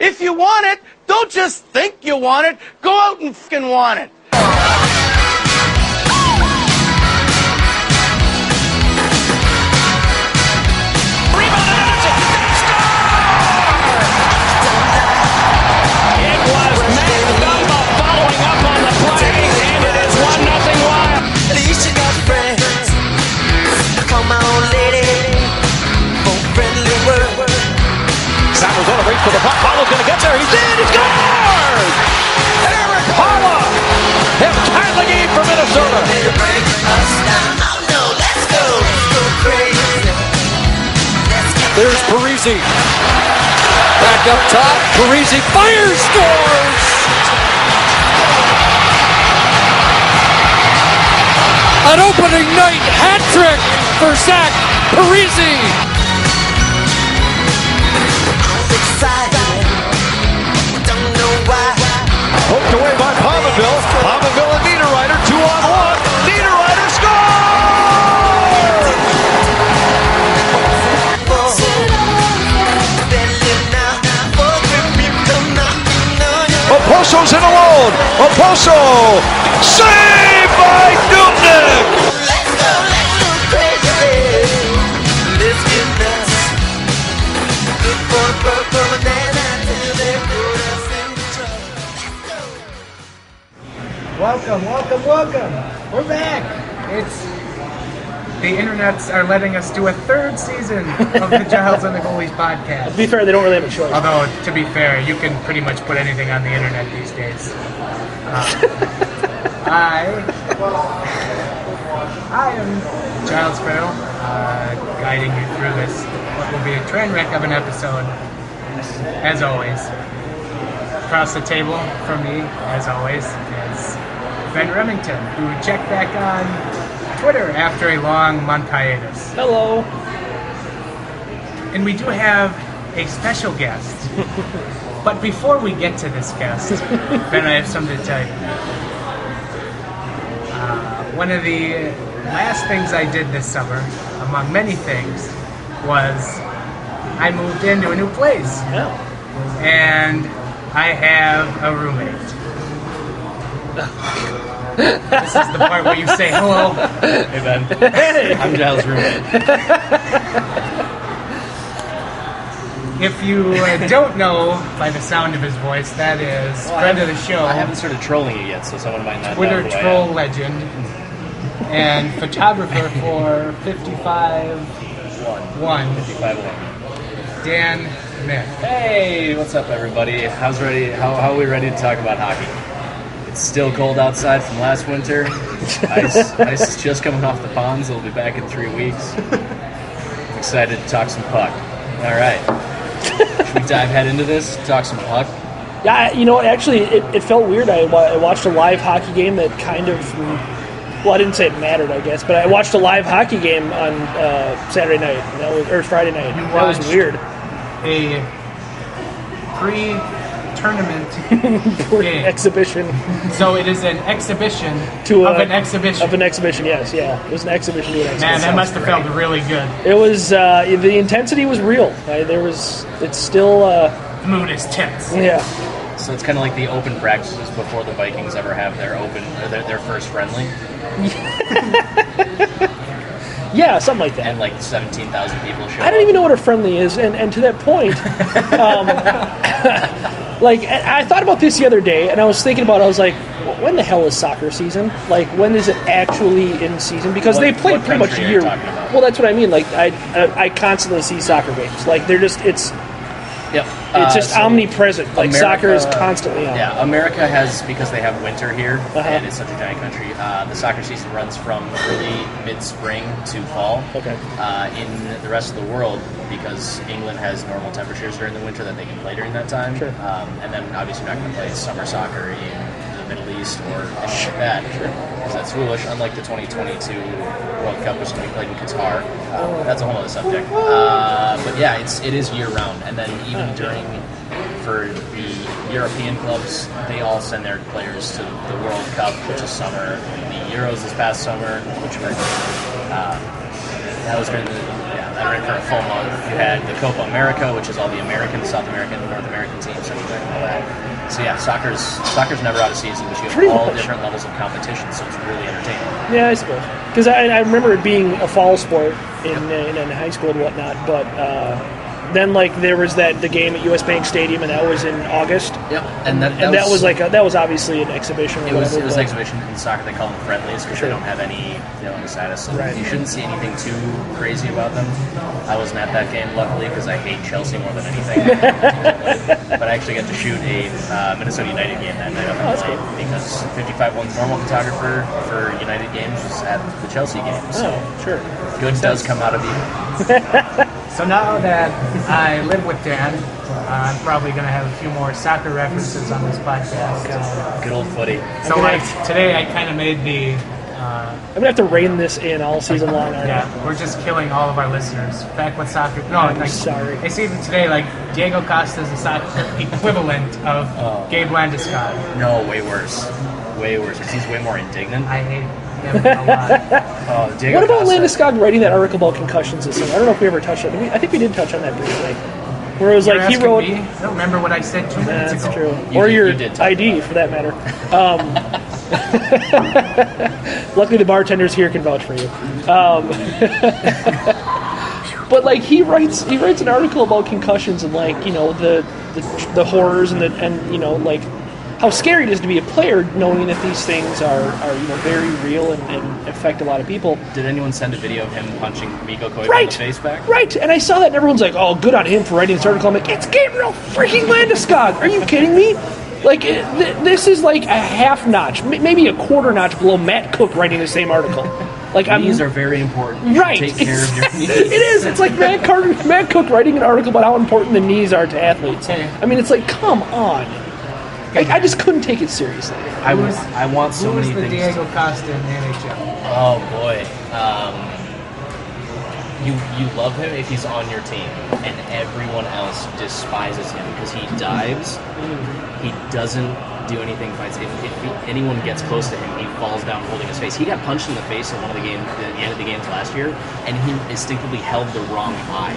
If you want it, don't just think you want it. Go out and fucking want it. For the puck, Paula's going to get there. He's in. He scores! Eric Paula has tied the game for Minnesota. There's Parisi. Back up top. Parisi fires, scores! An opening night hat trick for Zach Parisi. Poked away by Palmerville. Palmerville and Niederreiter, 2-on-1. Niederreiter scores! Oposo's in alone. Oposo saved by Dubnik. Welcome. We're back. The internets are letting us do a third season of the Giles and the Goalies podcast. To be fair, they don't really have a choice. Although, to be fair, you can pretty much put anything on the internet these days. I am Giles Farrell, guiding you through this, what will be a train wreck of an episode, as always. Across the table from me, as always, is Ben Remington, who checked back on Twitter after a long month hiatus. Hello. And we do have a special guest. But before we get to this guest, Ben, I have something to tell you. One of the last things I did this summer, among many things, was I moved into a new place. Yeah. And I have a roommate. This is the part where you say hello. Hey, Ben. Hey. I'm Giles' roommate. If you don't know by the sound of his voice, that is friend of the show. I haven't started trolling you yet, so someone might not Twitter know who troll I am. legend and photographer for 55-1. Dan Mick. Hey, what's up, everybody? How are we ready to talk about hockey? It's still cold outside from last winter. Ice is just coming off the ponds. It'll be back in 3 weeks. I'm excited to talk some puck. All right. Should we dive head into this? Talk some puck? Yeah, actually, it felt weird. I watched a live hockey game that kind of, well, I didn't say it mattered, I guess, but I watched a live hockey game on Saturday night, or Friday night. That was weird. A pre-tournament game. Exhibition. So it is an exhibition of an exhibition. Of an exhibition, yes, yeah. It was an exhibition to an exhibition. Man, that must have felt really good. It was, the intensity was real. It's still... the mood is tense. Yeah. So it's kind of like the open practices before the Vikings ever have their their first friendly. Yeah, something like that. And like 17,000 people show up. I don't even know what a friendly is, and to that point, I thought about this the other day, and I was thinking about it, I was like, when the hell is soccer season? Like, when is it actually in season? Because they play pretty much country are you year. talking about? Well, that's what I mean. Like, I constantly see soccer games. Like, they're just, it's just omnipresent. Like, soccer is constantly on. Yeah, America has, because they have winter here, and it's such a giant country, the soccer season runs from early mid-spring to fall. Okay. In the rest of the world, because England has normal temperatures during the winter that they can play during that time. Sure. And then obviously you're not going to play summer soccer in the Middle East or anything like that. Because that's foolish, unlike the 2022 World Cup, which is going to be played in Qatar. That's a whole other subject. But yeah, it is year-round. And then even for the European clubs, they all send their players to the World Cup, which is summer. The Euros this past summer, which were that was during that ran for a full month. You had the Copa America, which is all the American, South American, North American teams, and So yeah, soccer's never out of season, but you have Pretty all much. different levels of competition, so it's really entertaining. Yeah, I suppose. Because I remember it being a fall sport in high school and whatnot, but then like there was the game at US Bank Stadium, and that was in August. Yep, and that was obviously an exhibition. Or it was whatever, an exhibition in soccer. They call them friendlies because they don't have any status. So Right. you shouldn't see anything too crazy about them. I wasn't at that game, luckily, because I hate Chelsea more than anything. but I actually got to shoot a Minnesota United game that night up in that's LA cool. because 55-1's normal photographer for United games was at the Chelsea game. So sure. good does come out of you. So now that I live with Dan, I'm probably going to have a few more soccer references on this podcast. Good old footy. So like today, I kind of made the. I'm gonna have to rein this in all season long. Aren't I? Yeah, we're just killing all of our listeners. Back when soccer. No, I'm like, sorry. I see that today, like Diego Costa is the soccer equivalent of Gabe Landeskog. No, way worse. Way worse. He's way more indignant. I hate him a lot. Diego What about Costa. Landeskog writing that article about concussions this summer? I don't know if we ever touched on it. I think we did touch on that briefly. Where it was You're like he asking wrote. me? I don't remember what I said 2 minutes That's ago. true. You Or did- your you did talk ID, about for that matter. Luckily, the bartenders here can vouch for you. But like he writes an article about concussions and like the horrors and like how scary it is to be a player, knowing that these things are very real and affect a lot of people. Did anyone send a video of him punching Miko Koivu in Right, the face back? right. And I saw that, and everyone's like, "Oh, good on him for writing this article." I'm like, "It's Gabriel freaking Landeskog! Are you kidding me?" Like this is like a half notch, maybe a quarter notch below Matt Cook writing the same article. Like Knees are very important. You should right. Take care of your knees. It is. It's like Matt Cook writing an article about how important the knees are to athletes. I mean, it's like, come on. Like, I just couldn't take it seriously. I want so Who was many the things. Diego Costa in the NHL? Oh boy. You love him if he's on your team, and everyone else despises him because he dives. He doesn't do anything. Fights. If anyone gets close to him, he falls down holding his face. He got punched in the face in one of the games, at the end of the games last year, and he instinctively held the wrong eye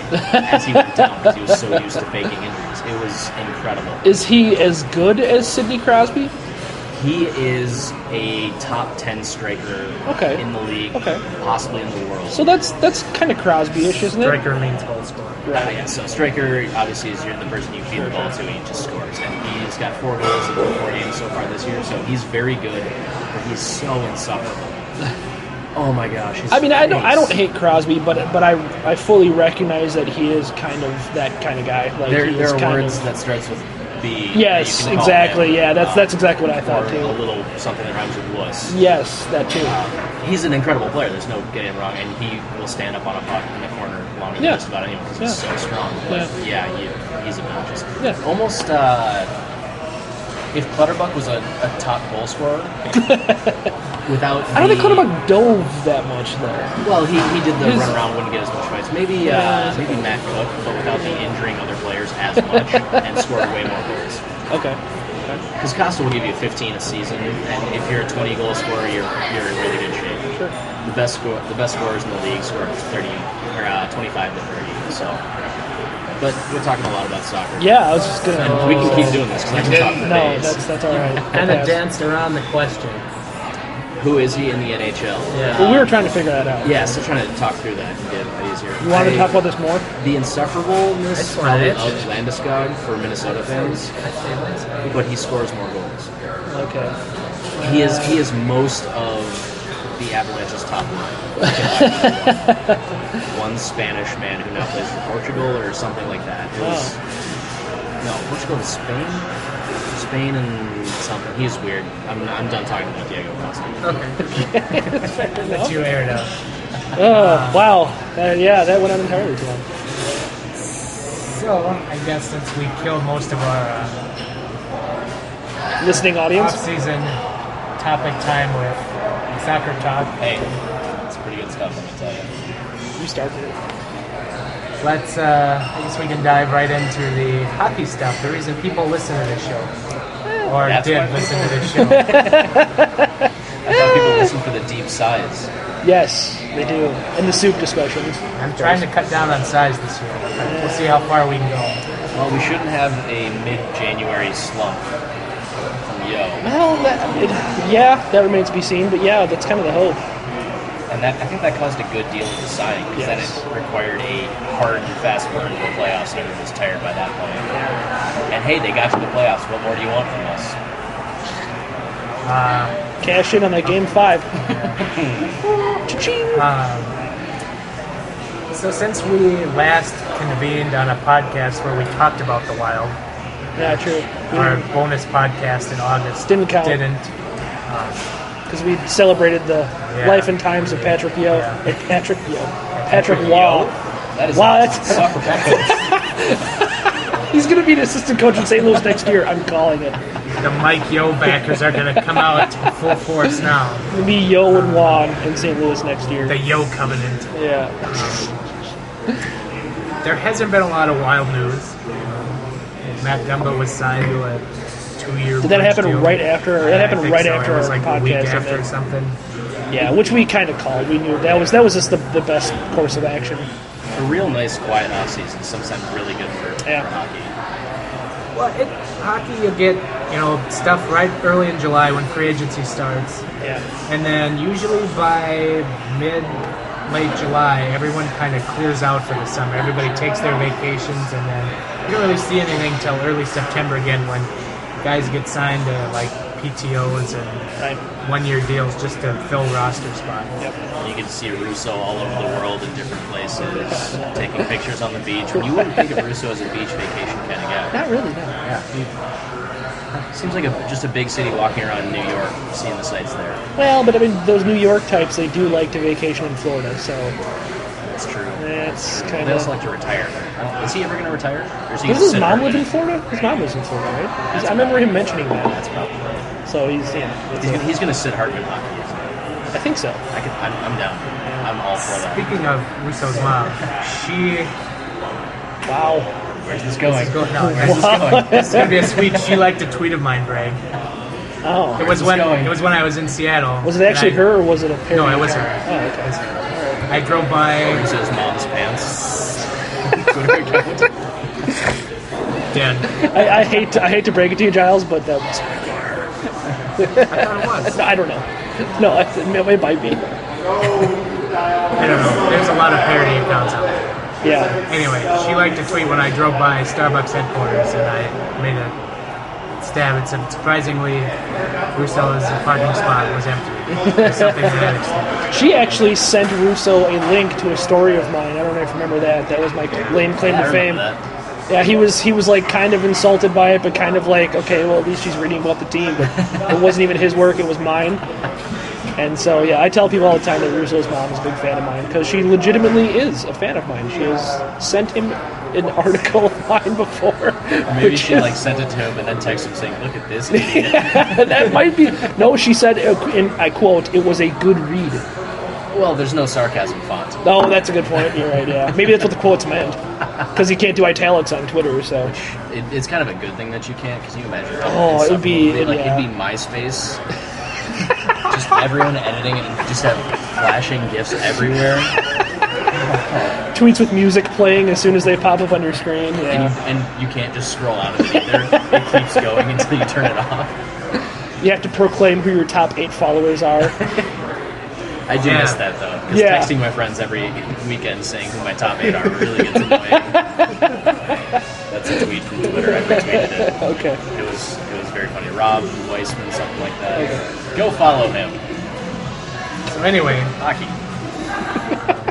as he went down because he was so used to faking injuries. It was incredible. Is he as good as Sidney Crosby? He is a top 10 striker Okay. in the league, Okay. possibly in the world. So that's kind of Crosby-ish, isn't it? Striker means goal scorer. Yeah, so striker obviously is the person you feed the ball to and he just scores. And he's got 4 goals in 4 games so far this year, so he's very good, but he's so insufferable. Oh my gosh. I mean, I don't hate Crosby, but I fully recognize that he is kind of that kind of guy. Like There he is are kind words of, that starts with B. Yes, that you can call exactly. him. Yeah, that's exactly what I thought or too. a little something that rhymes with wuss. Yes, that too. He's an incredible player. There's no getting him wrong, and he will stand up on a puck in the corner longer than Yeah. just about anyone because he's so strong. But he's a just almost. If Clutterbuck was a top goal scorer, without I don't think Clutterbuck dove that much though. Well, he did the His- run around, wouldn't get as much fights. Maybe Matt Cook, but without the injuring other players as much, and scored way more goals. Okay. Because Costa will give you 15 a season, and if you're a 20 goal scorer, you're in really good shape. Sure. The best scorers in the league score 30 or 25 to 30. So, but we're talking a lot about soccer. Yeah, I was just gonna. And we can keep doing this because I can talk for No, days. that's all right. Kind of Okay. danced around the question. Who is he in the NHL? Yeah. Well, we were trying to figure that out. Yeah, still trying to talk through that and get it easier. You wanted to talk about this more? The insufferableness That's fine. of Landeskog for Minnesota fans, but he scores more goals. Okay. He is most of the Avalanche's top line. One Spanish man who now plays for Portugal or something like that. It was no Portugal to Spain, Spain and something. He's weird. I'm done talking about Diego Costa. Okay. That you aired out. Oh, wow. That went on entirely too long. So, I guess since we killed most of our Listening audience? off-season topic time with soccer talk, Hey, it's pretty good stuff. Let me tell you. You started it. let's, I guess we can dive right into the hockey stuff. The reason people listen to this show. Or That's did why listen to this show. I thought people listen for the deep sighs. Yes, they do. And the soup discussions. I'm trying to cut down on size this year. We'll see how far we can go. Well, we shouldn't have a mid-January slump from Yo. Well, that remains to be seen. But yeah, that's kind of the hope. And I think that caused a good deal of the siding, because then it required a hard and fast burn to the playoffs, and everyone was tired by that point. And hey, they got to the playoffs. What more do you want from us? Cash in on that Game 5. Cha-ching! So since we last convened on a podcast where we talked about the Wild, Yeah, true. our bonus podcast in August Didn't count. Because we celebrated the life and times of Patrick Yo. Yeah. Patrick Waugh. That is Wow, a that's- soccer coach. He's going to be an assistant coach in St. Louis next year. I'm calling it. The Mike Yo backers are going to come out full force now. It's going to be Yo and Juan in St. Louis next year. The Yo Covenant. Yeah. There hasn't been a lot of Wild news. Matt Dumba was signed to a 2-year. Did that happen deal. right after? That I happened think right so. after It was our like a week podcast. after or ended. something. Yeah, which we kind of called. We knew that was just the best course of action. A real nice, quiet offseason. Sometimes really good for hockey. Well, hockey, you get stuff right early in July when free agency starts, Yeah. and then usually by late July, everyone kind of clears out for the summer. Everybody takes their vacations, and then you don't really see anything till early September again when guys get signed to like PTOs and Right. 1-year deals just to fill roster spots. Yep. You get to see Russo all over the world in different places, taking pictures on the beach. You wouldn't think of Russo as a beach vacation kind of guy. Not really, no. Yeah. Seems like just a big city walking around New York, seeing the sights there. Well, but I mean, those New York types, they do like to vacation in Florida, so That's true. it's kind They of. also like to retire. Is he ever going to retire? Or is he Does gonna his sit mom there live in and- Florida? His mom lives in Florida, right? I remember him mentioning that. That's probably right. So he's He's going to sit Hartman hockey, isn't he? I think so. I'm down. I'm all for that. Speaking of Russo's mom, she Wow. Where's this going? This is going- no, Where's this going? It's gonna be a sweet. She liked a tweet of mine, Greg. Oh. It was this when going? I was in Seattle. Was it actually and I- her or was it a pair? No, it was her. Oh, okay. I drove by. Russo's mom's pants. Twitter account. Dead. I hate to break it to you, Giles, but that was. I thought it was. I don't know. No, it might be. I don't know. There's a lot of parody accounts out there. Yeah. Anyway, she liked to tweet when I drove by Starbucks headquarters, and I made a stab and said, surprisingly, Russo's parking spot was empty. Or something to that extent. She actually sent Russo a link to a story of mine. I don't know if you remember that. That was my lame claim to I fame. remember that. Yeah, he was like kind of insulted by it, but kind of like, okay, well at least she's reading about the team, but it wasn't even his work, it was mine. And so yeah, I tell people all the time that Russo's mom is a big fan of mine because she legitimately is a fan of mine. She has sent him an article of mine before. Maybe she sent it to him and then texted him saying, "Look at this idiot." That might be. No, she said, and I quote, "It was a good read." Well, there's no sarcasm font. Oh, that's a good point. You're right. Yeah, maybe that's what the quotes meant because you can't do italics on Twitter. So It's kind of a good thing that you can't, because you imagine. Oh, it'd be- it'd yeah. be MySpace. Just everyone editing it and just have flashing GIFs everywhere. tweets with music playing as soon as they pop up on your screen. Yeah, And you can't just scroll out of it either. It keeps going until you turn it off. you have to proclaim who your top 8 followers are. I do miss that, though. Because Yeah. texting my friends every weekend saying who my top 8 are really gets annoying. That's a tweet from Twitter. I retweeted it. Okay. It was very funny. Rob Weissman, something like that. Go follow him. So anyway, Hockey.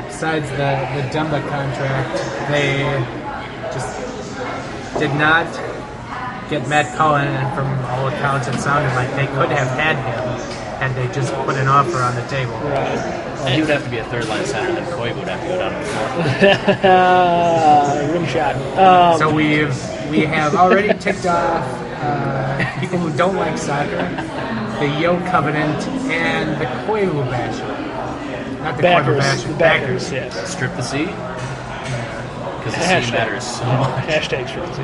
besides the Dumba contract, they just did not get Matt Cullen, and from all accounts it sounded like they could have had him had they just put an offer on the table. Well, he would have to be a third-line center, then Koivu would have to go down to the fourth. Rim shot. So we have already ticked off people who don't like soccer, the Yo Covenant, and the Koivu Basher. Not the Koivu Backers. Basher, The backers, yes. Strip the C? because the C matters so much. Hashtag Shirtsy.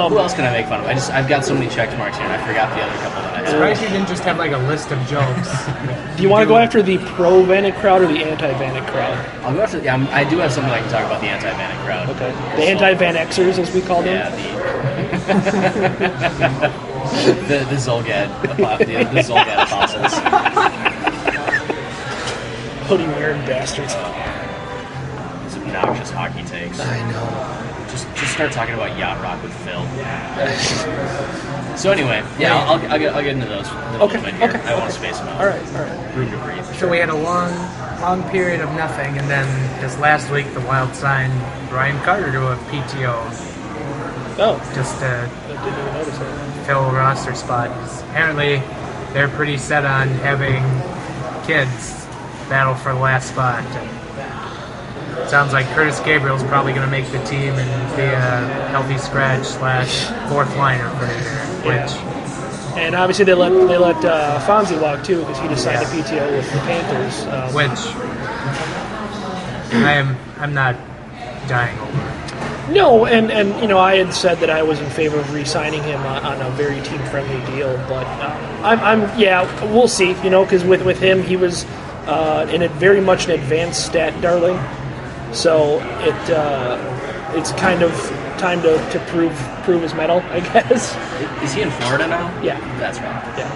Who else can I make fun of? I've got so many check marks here, and I forgot the other couple that I I'm had. surprised you didn't just have like a list of jokes. Do you want to go after the pro-Vanek crowd or the anti-Vanek crowd? I'll go after. Yeah, I do have something I can talk about the anti-Vanek crowd. Okay. The anti-Vanexers, as we call them. Yeah, the Zolgad, the Zolgad apostles. Hoodie wearing bastards. These obnoxious hockey takes. I know. Just start talking about yacht rock with Phil. So anyway, yeah, I'll get into those in a little bit here. I want to space them out. All right. Room to breathe. So we had a long period of nothing, and then this last week the Wild signed Ryan Carter to a PTO Oh, just to I didn't even notice that. fill a roster spot. Apparently, they're pretty set on having kids battle for the last spot. And it sounds like Curtis Gabriel's probably going to make the team and be a healthy scratch / fourth liner for the year. Which And obviously they let Fonzie walk too because he just signed a PTO with the Panthers. I'm not dying over. No, and I had said that I was in favor of re-signing him on a very team-friendly deal, but we'll see. Because with him he was in a very much an advanced stat darling, so it's kind of time to prove his mettle, I guess. Is he in Florida now? Yeah, That's right. yeah,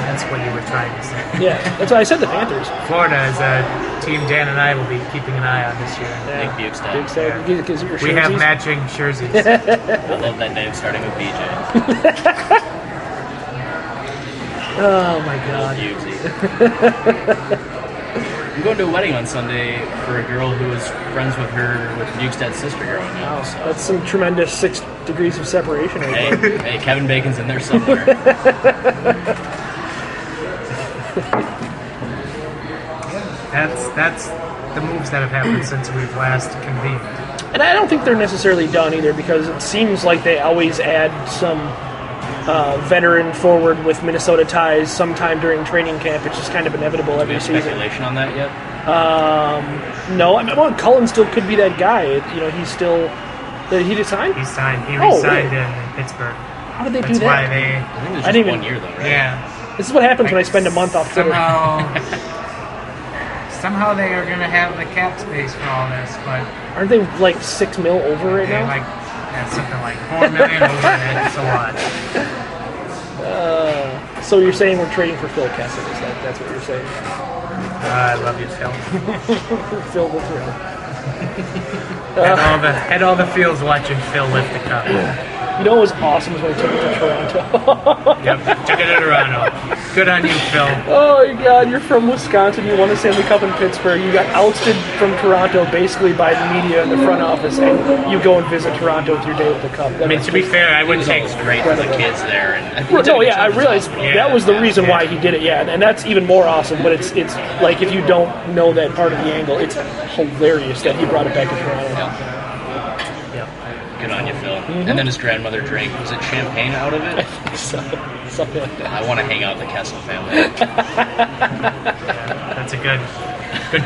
That's what you were trying to say. yeah. That's why I said the Panthers. Florida is a team Dan and I will be keeping an eye on this year. Nick Bukestad. Big stat, because your We have jerseys. matching jerseys. I love that name starting with BJ. Oh my God. Bugsy. I'm going to a wedding on Sunday for a girl who was friends with Bukestad's sister growing up. So. That's some tremendous 6 degrees of separation right there. Hey, Kevin Bacon's in there somewhere. That's the moves that have happened since we've last convened. And I don't think they're necessarily done either because it seems like they always add some veteran forward with Minnesota ties sometime during training camp. It's just kind of inevitable Do we every have season. speculation on that yet? No, I mean, Cullen still could be that guy. He's still. Did he decide? He signed. He Oh, re-signed really? in Pittsburgh. How did they That's do why that? I think there's I just didn't 1 even- year though, right? Yeah. This is what happens when I spend a month off Twitter. Somehow they are going to have the cap space for all this, but Aren't they like $6 million over right they're now? like something like $4 million over it. It's a lot. So you're saying we're trading for Phil Kessel? That's what you're saying? I love you, Phil. Phil the Thrill. Had all the fields watching Phil lift the cup. What was awesome is when he took it to Toronto. Yep, took it to Toronto. Good on you, Phil. Oh my God, you're from Wisconsin, you won the Stanley Cup in Pittsburgh, you got ousted from Toronto basically by the media in the front office, and you go and visit Toronto with your day with the Cup. I mean, to be fair, I It wouldn't was take. always great for the kids there. And No, yeah, I realized Yeah, that was the yeah, reason yeah. why he did it, yeah, and that's even more awesome, but it's like if you don't know that part of the angle, it's hilarious that he brought it back to Toronto. Good on you, Phil. And then his grandmother drank, was it champagne out of it? Something like that. I want to hang out with the Kessel family. That's a good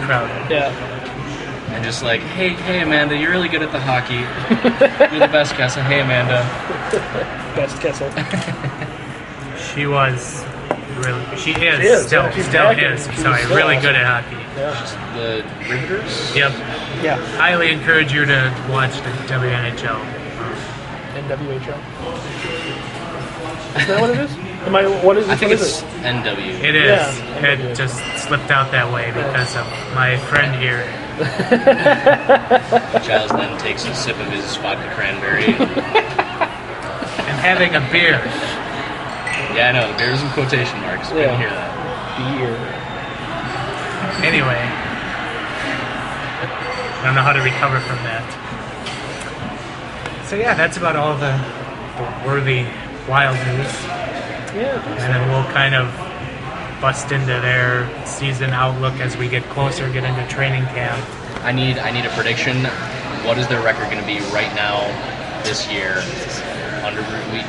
crowd. Yeah. And just like, hey Amanda, you're really good at the hockey. You're the best, Kessel. Hey Amanda. Best Kessel. She was really. She is is, still. yeah, she's Still back is. and she's Sorry, still really awesome. good at hockey. The Riveters? Yep. Yeah. Highly encourage you to watch the WNHL. NWHL. Is that what it is? I think what is it's it? NW. It is. Yeah. It just slipped out that way because of my friend here. Giles then takes a sip of his vodka cranberry. And having a beer. Yeah, I know, the beer's in quotation marks. We didn't hear that. Beer. Anyway. I don't know how to recover from that. So yeah, that's about all the worthy Wild news. Yeah. And then we'll kind of bust into their season outlook as we get closer, get into training camp. I need a prediction. What is their record going to be right now, this year?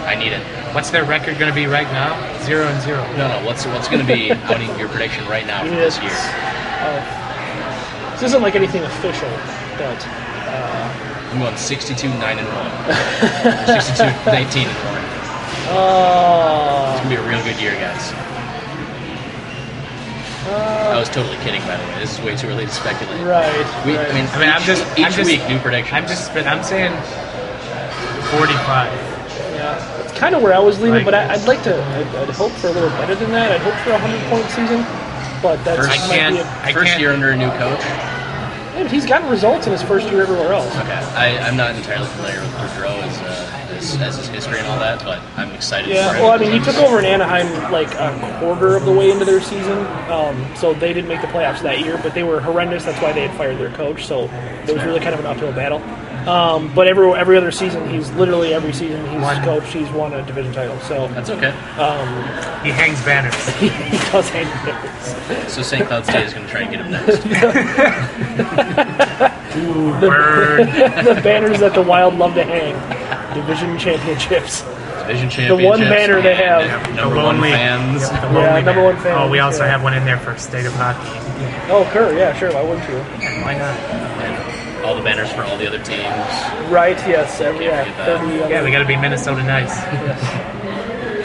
I need it. What's their record going to be right now? 0-0. No. What's going to be? I need your prediction right now for this year. This isn't like anything official, but I'm going 62-9-1. 62-19-1. Oh. It's going to be a real good year, guys. I was totally kidding, by the way. This is way too early to speculate. Right. I mean, each week, new predictions. I'm saying 45. Yeah, it's kind of where I was leaning, but I'd like to. I'd hope for a little better than that. I'd hope for a 100-point season, but that's First year under a new coach. And he's gotten results in his first year everywhere else. Okay, I'm not entirely familiar with Boudreaux as his history and all that, but I'm excited for him. Well, I mean, he took over in Anaheim like a quarter of the way into their season, so they didn't make the playoffs that year, but they were horrendous. That's why they had fired their coach, so it was really kind of an uphill battle. But every other season, every season he's coached, he's won a division title. So that's okay. He hangs banners. he does hang banners. So St. Cloud State is going to try and get him next. The banners that the Wild love to hang. Division championships. The one banner they have. Number one fans. Number one fans. Oh, we also have one in there for State of Hockey. Oh, Kerr, yeah, sure. Why wouldn't you? Why not? And all the banners for all the other teams. Right, yes. We got to be Minnesota nice. Yes.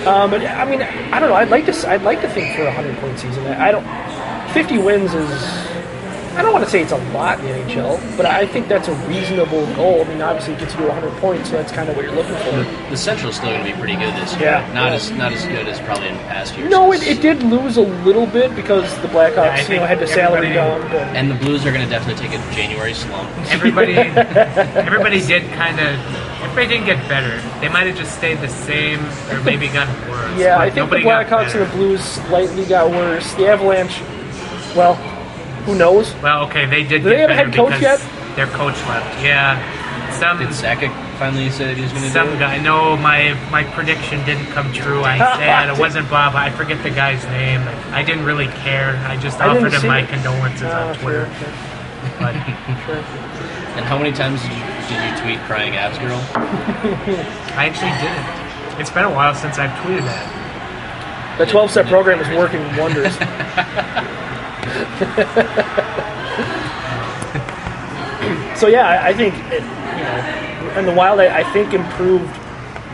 But I mean, I don't know. I'd like to think for a 100-point season. 50 wins is. I don't want to say it's a lot in the NHL, but I think that's a reasonable goal. I mean, obviously it gets you to 100 points, so that's kind of what you're looking for. The Central's still going to be pretty good this year. Yeah, not as good as probably in past years. No, it did lose a little bit because the Blackhawks had the salary dump. And the Blues are going to definitely take a January slump. Everybody didn't get better. They might have just stayed the same or maybe gotten worse. Yeah, I think the Blackhawks and the Blues slightly got worse. The Avalanche, well, who knows? Well, okay, they did. Do they have a head coach yet? Their coach left. Yeah. Did Sakic finally say he was going to do it? Some guy. No, my prediction didn't come true. I said it wasn't Bob. I forget the guy's name. I didn't really care. I just offered him my condolences on Twitter. Sure. But, and how many times did you tweet crying abs girl? I actually didn't. It's been a while since I've tweeted that. The 12-step program is working wonders. So yeah, I think and the Wild I think improved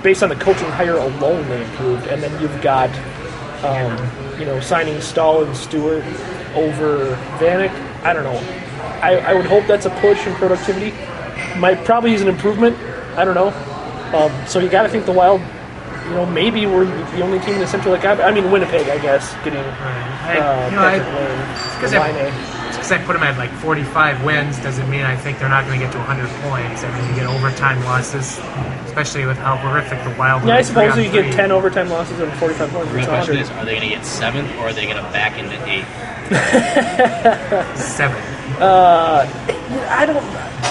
based on the coaching hire alone. They improved, and then you've got signing Stahl and Stewart over Vanek. I don't know. I would hope that's a push in productivity. Might probably use an improvement. I don't know. So you got to think the Wild. Maybe we're the only team in the Central. I mean, Winnipeg, I guess, getting because I put them at like 45 wins doesn't mean I think they're not going to get to 100 points. I mean, you get overtime losses, especially with how horrific the Wild are. Yeah, I suppose you get 10 overtime losses and 45 points. The real question is, are they going to get 7th or are they going to back into 8th? 7.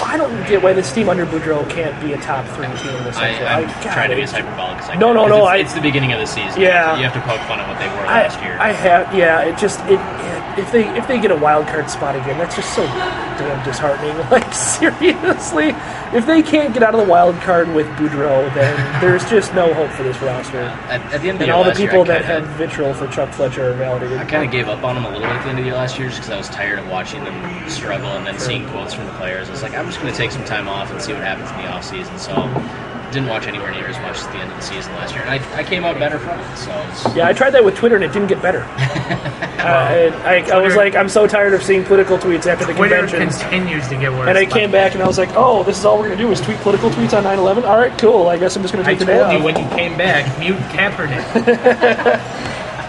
I don't get why this team under Boudreaux can't be a top 3 team in the Central. I'm trying to be as hyperbolic as I can. No. It's the beginning of the season. Yeah. You have to poke fun at what they were last year. If they get a wild card spot again, that's just so damn disheartening. Like, seriously, if they can't get out of the wild card with Boudreaux, then there's just no hope for this roster. At the end of the and year all the last year, people that have vitriol for Chuck Fletcher are validated. I kind of gave up on them a little bit at the end of the year last year just because I was tired of watching them struggle and then seeing quotes from the players. I was like, I'm just going to take some time off and see what happens in the offseason. So didn't watch anywhere near as much at the end of the season last year. And I came out better from it. So yeah, I tried that with Twitter and it didn't get better. I was like, I'm so tired of seeing political tweets after the conventions. Twitter continues to get worse. And I came back and I was like, oh, this is all we're going to do is tweet political tweets on 9/11? All right, cool. I guess I'm just going to take the day off. I told you when you came back, mute Kaepernick.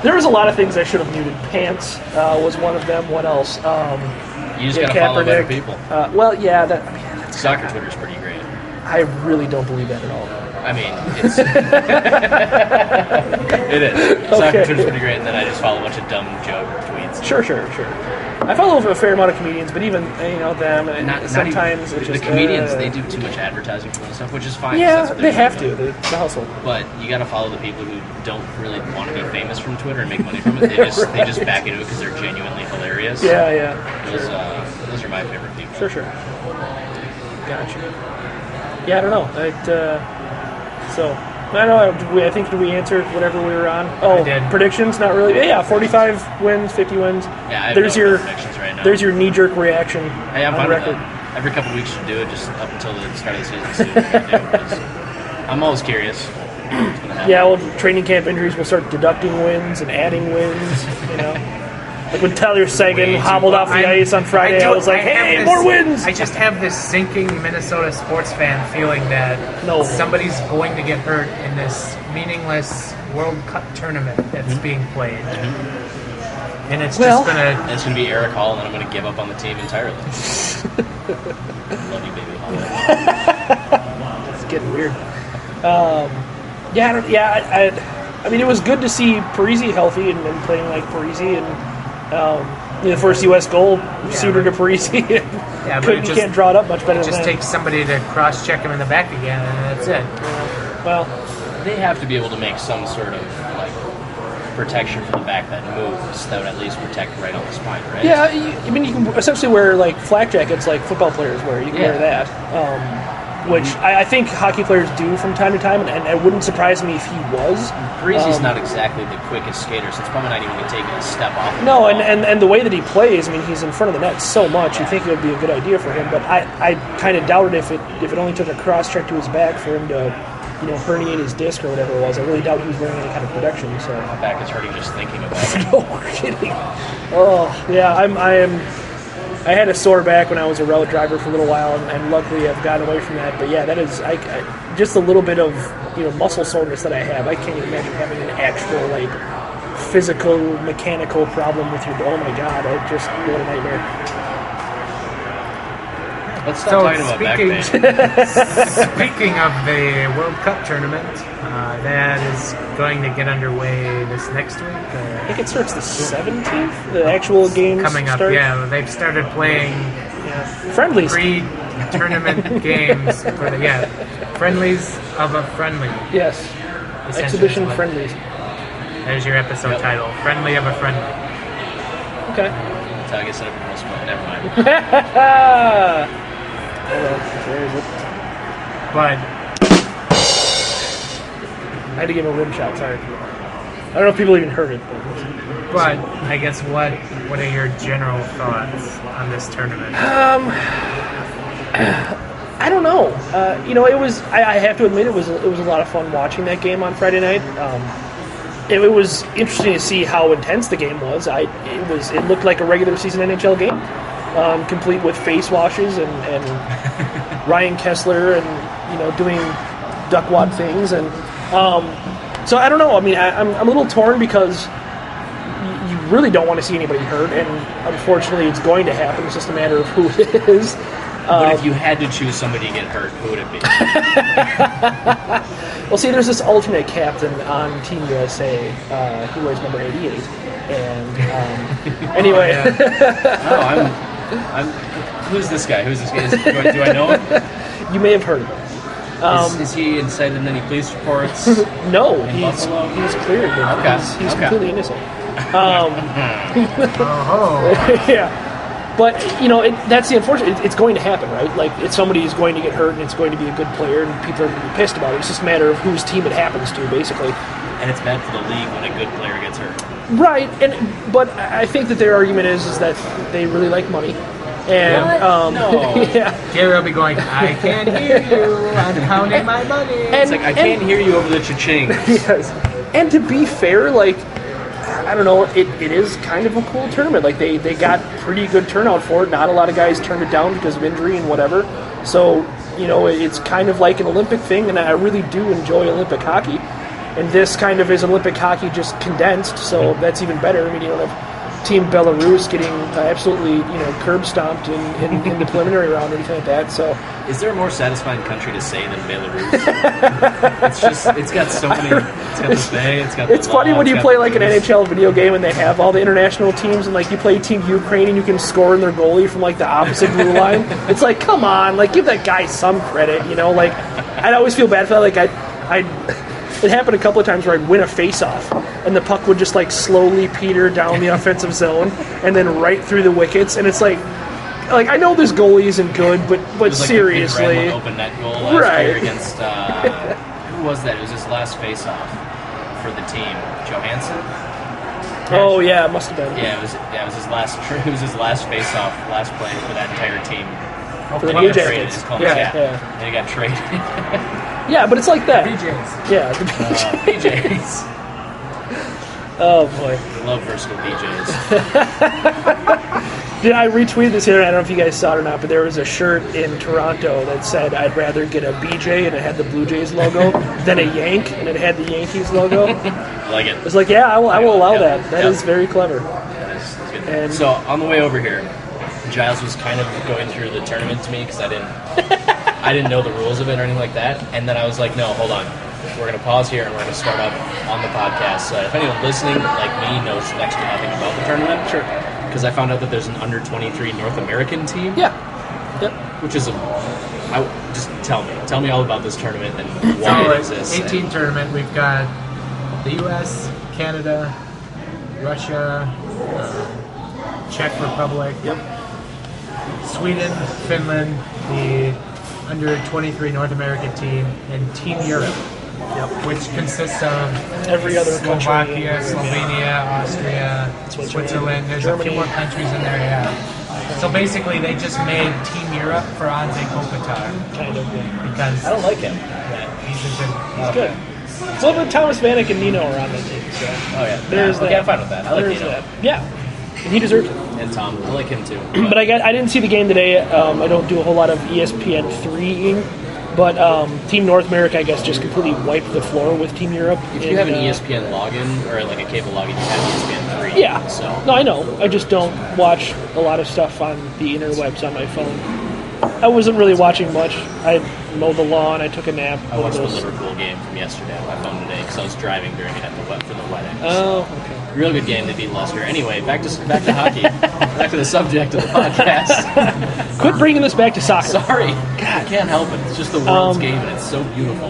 There was a lot of things I should have muted. Pants was one of them. What else? You just got to follow better people. Soccer Twitter's pretty great. I really don't believe that at all. I mean, it's it is. Soccer Twitter's pretty great, and then I just follow a bunch of dumb joke tweets. Sure. I follow a fair amount of comedians, but even them, sometimes it's just the comedians. They do too much advertising for stuff, which is fine. Yeah, they have to. It's a hustle. But you got to follow the people who don't really want to be famous from Twitter and make money from it. They just back into it because they're genuinely hilarious. Yeah. Those are my favorite people. Sure. Gotcha. Yeah, I don't know. So I don't know. I think did we answer whatever we were on? Oh, predictions? Not really. Yeah, 45 wins, 50 wins. Yeah, I have there's no your predictions right now. There's your knee-jerk reaction Hey, I'm on fine record. with that. every couple weeks should do it, just up until the start of the season. See what they're gonna do, 'cause I'm always curious what's gonna happen. Yeah, well, training camp injuries will start deducting wins and adding wins, you know. Like when Tyler Seguin hobbled off the ice on Friday, I was like, hey, more wins! I just have this sinking Minnesota sports fan feeling that somebody's going to get hurt in this meaningless World Cup tournament that's being played. And it's just it's gonna be Eric Hall, and then I'm gonna give up on the team entirely. Love you, baby Hall. It's getting weird. I mean, it was good to see Parisi healthy and playing like Parisi, and the first U.S. goal suited to Parisi. You can't draw it up much better than that. It just takes somebody to cross-check him in the back again, and that's it. Well, they have to be able to make some sort of like protection for the back that moves that would at least protect right on the spine, right? Yeah, I mean, you can essentially wear like flak jackets like football players wear. You can wear that. Which I think hockey players do from time to time, and it wouldn't surprise me if he was. Parisi's not exactly the quickest skater, so it's probably not even going to take a step off. No, and the way that he plays, I mean, he's in front of the net so much, you think it would be a good idea for him, but I kind of doubted if it only took a cross-check to his back for him to, herniate his disc or whatever it was. I really doubt he was wearing any kind of protection. So my back is hurting just thinking about it. No kidding. Oh, yeah, I had a sore back when I was a route driver for a little while, and luckily I've gotten away from that. But yeah, that is just a little bit of muscle soreness that I have. I can't even imagine having an actual like physical mechanical problem with your. Oh my god! What a nightmare. Let's stop talking about back pain. Speaking of the World Cup tournament, that is going to get underway this next week. I think it starts the 17th. The actual games coming up. Start. Yeah, they've started playing friendlies, pre-tournament games for friendlies of a friendly. Yes, exhibition friendlies. There's your episode title: Friendly of a Friendly. Okay. That's how I get set up for most of it. Never mind. Hold on, where is it? But I had to give him a rim shot. Sorry. I don't know if people even heard it. But I guess what are your general thoughts on this tournament? I don't know. It was. I have to admit, it was a lot of fun watching that game on Friday night. It was interesting to see how intense the game was. It looked like a regular season NHL game, complete with face washes and Ryan Kessler and doing duckwad things and. So I don't know. I mean, I'm a little torn because you really don't want to see anybody hurt, and unfortunately, it's going to happen. It's just a matter of who it is. But if you had to choose somebody to get hurt, who would it be? Well, see, there's this alternate captain on Team USA. He wears number 88, and anyway. Who's this guy? Do I know him? You may have heard of him. Is he incited in any police reports? No, Buffalo? he's cleared. Okay. He's completely innocent. Yeah, but that's the unfortunate. It's going to happen, right? Like, somebody is going to get hurt, and it's going to be a good player, and people are going to be pissed about it. It's just a matter of whose team it happens to, basically. And it's bad for the league when a good player gets hurt. Right, but I think that their argument is that they really like money. And no. Yeah, Gary will be going, I can't hear you, I'm counting my money. It's like, I can't hear you over the cha-ching. Yes, and to be fair, like, I don't know, it is kind of a cool tournament. Like, they got pretty good turnout for it. Not a lot of guys turned it down because of injury and whatever. So, it's kind of like an Olympic thing, and I really do enjoy Olympic hockey. And this kind of is Olympic hockey just condensed, so that's even better. I mean, you don't have Team Belarus getting absolutely, curb stomped in the preliminary round or anything like that. So, is there a more satisfying country to say than Belarus? it's got so many. It's got the Bay. It's funny when you play like an NHL video game and they have all the international teams, and like you play Team Ukraine and you can score in their goalie from like the opposite blue line. It's like, come on, like give that guy some credit, Like, I'd always feel bad for that. Like it happened a couple of times where I'd win a face-off, and the puck would just like slowly peter down the offensive zone, and then right through the wickets. And it's like I know this goalie isn't good, but seriously, the open net goal last year against who was that? It was his last face-off for the team, Johansson. Oh yeah, it must have been. Yeah, it was his last. It was his last face-off, last play for that entire team. for the Then Blue he got traded. Jackets. It's called, Yeah. And he got traded. Yeah, but it's like that. BJs. Yeah, the BJs. BJs. Oh boy. Love versatile BJs. Did I retweet this here? I don't know if you guys saw it or not, but there was a shirt in Toronto that said, "I'd rather get a BJ," and it had the Blue Jays logo, than a Yank, and it had the Yankees logo. Like it. It's like, yeah, I will allow Yeah. that. That Yeah. is very clever. That is good. And- So on the way over here, Giles was kind of going through the tournament to me because I didn't know the rules of it or anything like that. And then I was like, no, hold on. We're going to pause here and we're going to start up on the podcast. So if anyone listening like me knows next to nothing about the tournament, Sure. because I found out that there's an under 23 North American team. Yeah. Yep. Which is just tell me all about this tournament and why it exists. 18 tournament. We've got the U.S., Canada, Russia, Czech Republic, Sweden, Finland, the under 23 North American team, and Team Europe, which consists of Every other country. Slovakia, Slovenia, Austria, Switzerland. There's Germany. a few more countries in there, yeah. So basically, they just made Team Europe for Anze Kopitar Kind of. Yeah. because I don't like him. he's a good. It's good. Well, but Thomas Vanek and Nino are on the team, so Oh yeah, there's okay, that. I'm fine with that. I like There's Nino. that. Yeah. And he deserves it. And Tom, I like him too. But I didn't see the game today. I don't do a whole lot of ESPN 3-ing. But Team North America, I guess, just completely wiped the floor with Team Europe. If you have an ESPN login or like a cable login, you have ESPN 3. Yeah. So No, I know. I just don't watch a lot of stuff on the interwebs on my phone. I wasn't really watching much. I mowed the lawn. I took a nap. I watched the Liverpool game from yesterday on my phone today because I was driving during it for the wedding. Oh, okay. Real good game. They beat Leicester. Anyway, back to hockey. Back to the subject of the podcast. Quit bringing this back to soccer. Sorry, God, I can't help it. It's just the world's game, and it's so beautiful.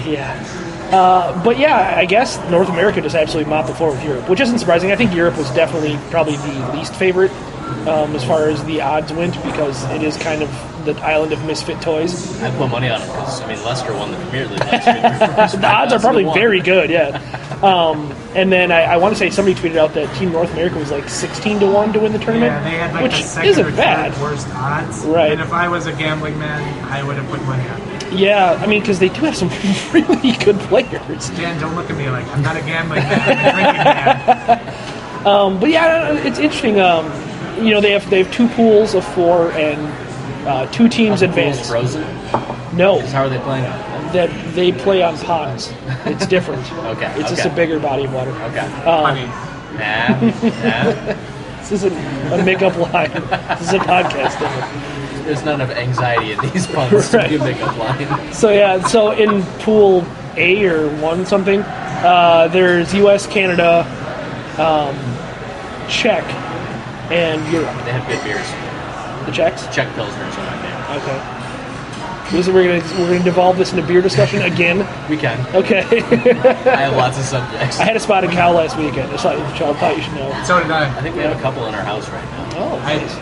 Yeah. But yeah, I guess North America just absolutely mopped the floor with Europe, which isn't surprising. I think Europe was definitely probably the least favorite as far as the odds went because it is kind of the island of misfit toys. I put money on it because Leicester won the Premier League last year. The odds are probably very good, yeah. And then I want to say somebody tweeted out that Team North America was like 16-1 to win the tournament, Yeah, they had like which the second isn't or bad. third worst odds. Right. And if I was a gambling man, I would have put money on it. Yeah, I mean, because they do have some really good players. Dan, don't look at me like I'm not a gambling man. I'm a drinking man. But yeah, it's interesting. They have 2 pools of 4 and 2 teams advance. Frozen? No, How are they playing it? that they play on ponds. It's different. Okay, It's just okay. a bigger body of water. Okay. Funny. Nah. This isn't a make-up line. This is a podcast. There's none of anxiety in these puns to Right. be a big line. So yeah, so in pool A or 1 something, there's U.S., Canada, Czech, and Europe. They have good beers. The Czechs. Czech Pilsners are my favorite. Okay. We're gonna devolve this into beer discussion again. We can. Okay. I have lots of subjects. I had a spotted cow last weekend. I thought you should know. So did I. I think we have a couple in our house right now. Oh, nice.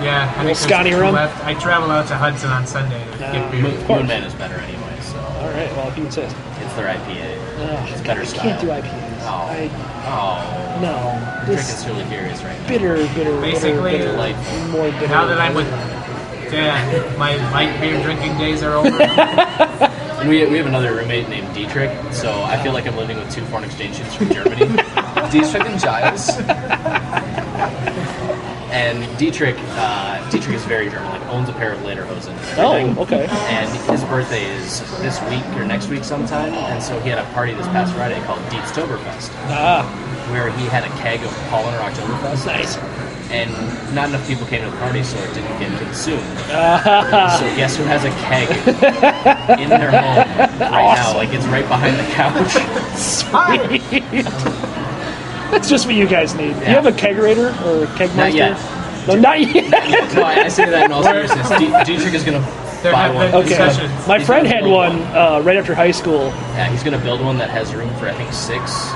Yeah, I think there's Scotty 2 rum? left. I travel out to Hudson on Sunday to get beer. Moon Man is better anyway, so All right. Well, if you insist. it's their IPA. Oh, It's better I style. can't do IPAs. Oh. No. Drink This is really furious right now. bitter. Basically, bitter, Delightful. more bitter. Now that I'm with Dan, my light beer drinking days are over. And we have another roommate named Dietrich, so I feel like I'm living with 2 foreign exchange students from Germany. Dietrich and Giles. And Dietrich is very German, like owns a pair of lederhosen and everything. Oh, okay. And his birthday is this week or next week sometime, and so he had a party this past Friday called Dietstoberfest, where he had a keg of Paulaner Oktoberfest. Nice. And not enough people came to the party, so it didn't get consumed. So guess who has a keg in their home right now? Like it's right behind the couch. Sweet. That's just what you guys need. Do you Yeah. have a kegerator or a keg Not monster? yet. No, not yet. No, I say that in all seriousness. Dietrich is going to There buy have one. been Okay. discussions. My He's friend gonna had build one right after high school. Yeah, he's going to build one that has room for, I think, 6.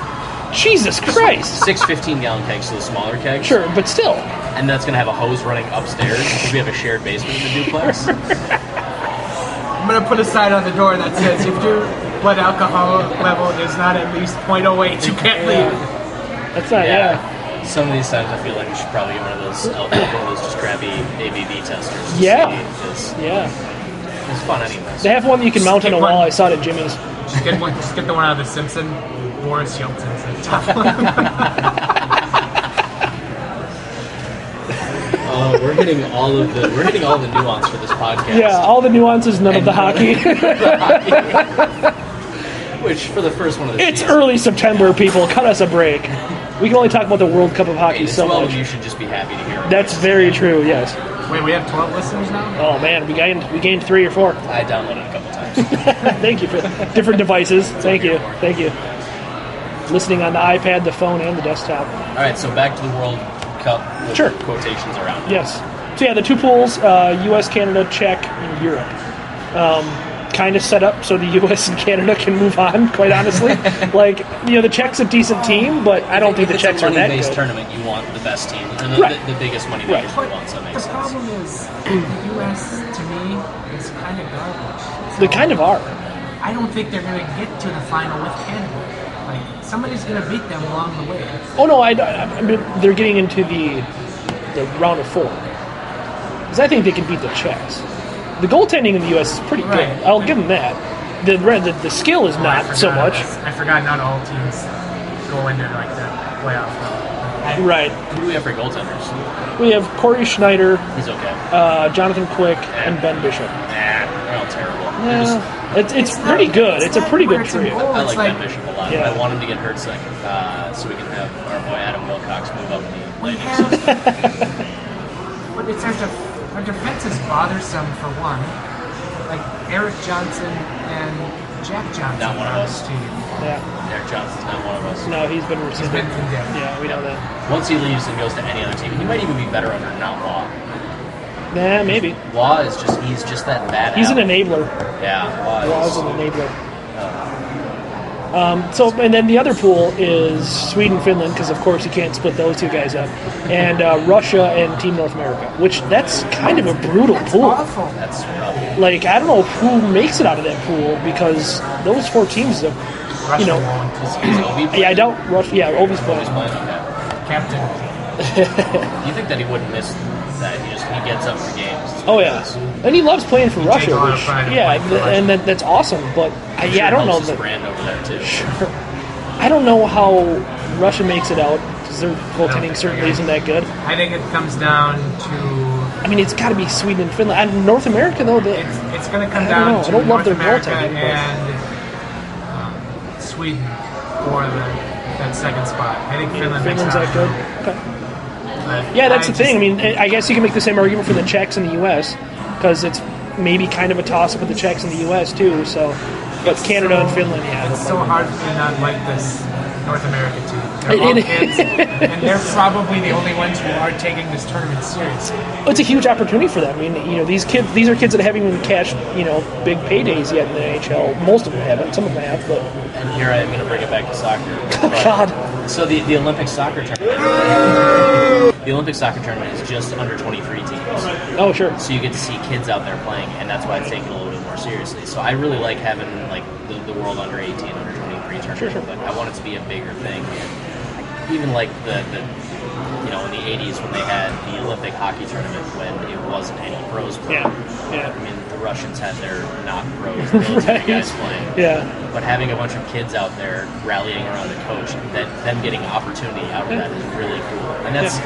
Jesus Christ. 6 15-gallon kegs, so the smaller kegs. Sure, but still. And that's going to have a hose running upstairs because we have a shared basement in the duplex. I'm going to put a sign on the door that says if your blood alcohol level is not at least .08, you can't leave. That's not, Yeah. yeah. Some of these times I feel like we should probably get one of those just crappy ABV testers. To Yeah. see, 'cause Yeah. it's fun anyways. They have one that you can mount on a wall. I saw it at Jimmy's. Just get the one out of The Simpsons. Boris Yeltsin's the top one. We're hitting all the nuance for this podcast. Yeah, all the nuances, none of the hockey. Which for the first one of the It's season, early September, people. Cut us a break. We can only talk about the World Cup of hockey it's so 12 much. of you should just be happy to hear. That's very true. Yes. Wait, we have 12 listeners now? Oh man, we gained 3 or 4. I downloaded it a couple times. Thank you for different devices. Thank you. Thank you. Listening on the iPad, the phone, and the desktop. All right, so back to the World Cup with Sure. quotations around it. Yes. So yeah, the two pools, U.S., Canada, Czech, and Europe. Kind of set up so the U.S. and Canada can move on, quite honestly. The Czechs a decent team, but I don't think the If Czechs it's a are that money-based good. tournament, you want the best team. And Right. the biggest money makers you want, so it The makes sense. problem is, the U.S. to me is kind of garbage. They kind of are. I don't think they're going to get to the final with Canada. Like, somebody's going to beat them along the way. Oh no, I mean, they're getting into the round of 4. Because I think they can beat the Czechs. The goaltending in the U.S. is pretty good. Right. I'll give them that. The skill is not so much. I forgot not all teams go into like the playoff. Right. Who do we have for goaltenders? We have Corey Schneider, He's okay. Jonathan Quick, and Ben Bishop. They're all terrible. Yeah, it's pretty good. It's a pretty good trio. I It's like like- Ben Bishop a lot. Yeah. I want him to get hurt so we can have our boy Adam Wilcox move up in the We ladies. have, but it's our defense is bothersome for one. Like Eric Johnson and Jack Johnson Not one of on us. this team. Yeah. Eric Johnson's not one of us. No, he's been He's rescinded. been condemned. Yeah, we know that. Once he leaves and goes to any other team, he might even be better under not Law. Nah, maybe. Law is he's just that bad. He's an apple. enabler. Yeah, Law's an enabler. And then the other pool is Sweden, Finland, because of course you can't split those two guys up, and Russia and Team North America. Which that's kind of a brutal pool. Awful. That's rough. Like I don't know who makes it out of that pool because those 4 teams, Russia you know, won't. Is Ovi playing? yeah, I doubt Russia. Yeah, Ovi's Ovi's playing. playing, okay. Captain. You think that he wouldn't miss that? He gets up for games. Oh yeah, and he loves playing for Russia. take a lot of Which, pride in yeah, playing for Russia. and that's awesome. But I Sure don't know helps his that. brand over there too. I don't know how Russia makes it out because their goaltending certainly isn't that good. I think it comes down to I mean, it's got to be Sweden and Finland. And North America, though, it's going to come I don't down know. I to don't love North their America goaltending, but- and Sweden for that second spot. I think Finland makes Finland's it that out. good. Okay. But Yeah, that's the just- thing. I mean, I guess you can make the same argument for the Czechs in the U.S. because it's maybe kind of a toss-up with the Czechs in the U.S. too. So, but Canada and Finland, yeah. It's so hard to not like this North American team. They're all It- kids, and they're probably the only ones who are taking this tournament seriously. It's a huge opportunity for them. I mean, these are kids that haven't even cashed, big paydays yet in the NHL. Most of them haven't. Some of them have, but And here I'm going to bring it back to soccer. But- God. So the Olympic soccer tournament. The Olympic soccer tournament is just under 23 teams. Oh, sure. So you get to see kids out there playing, and that's why it's taken a little bit more seriously. So I really like having the World Under 18, Under 23 tournament, Sure. but I want it to be a bigger thing. And even like the in the 80s when they had the Olympic hockey tournament when it wasn't any pros playing. Yeah. I mean, the Russians had their not pros military Right. guys playing. Yeah. But having a bunch of kids out there rallying around a coach, them getting opportunity out of that is really cool. And that's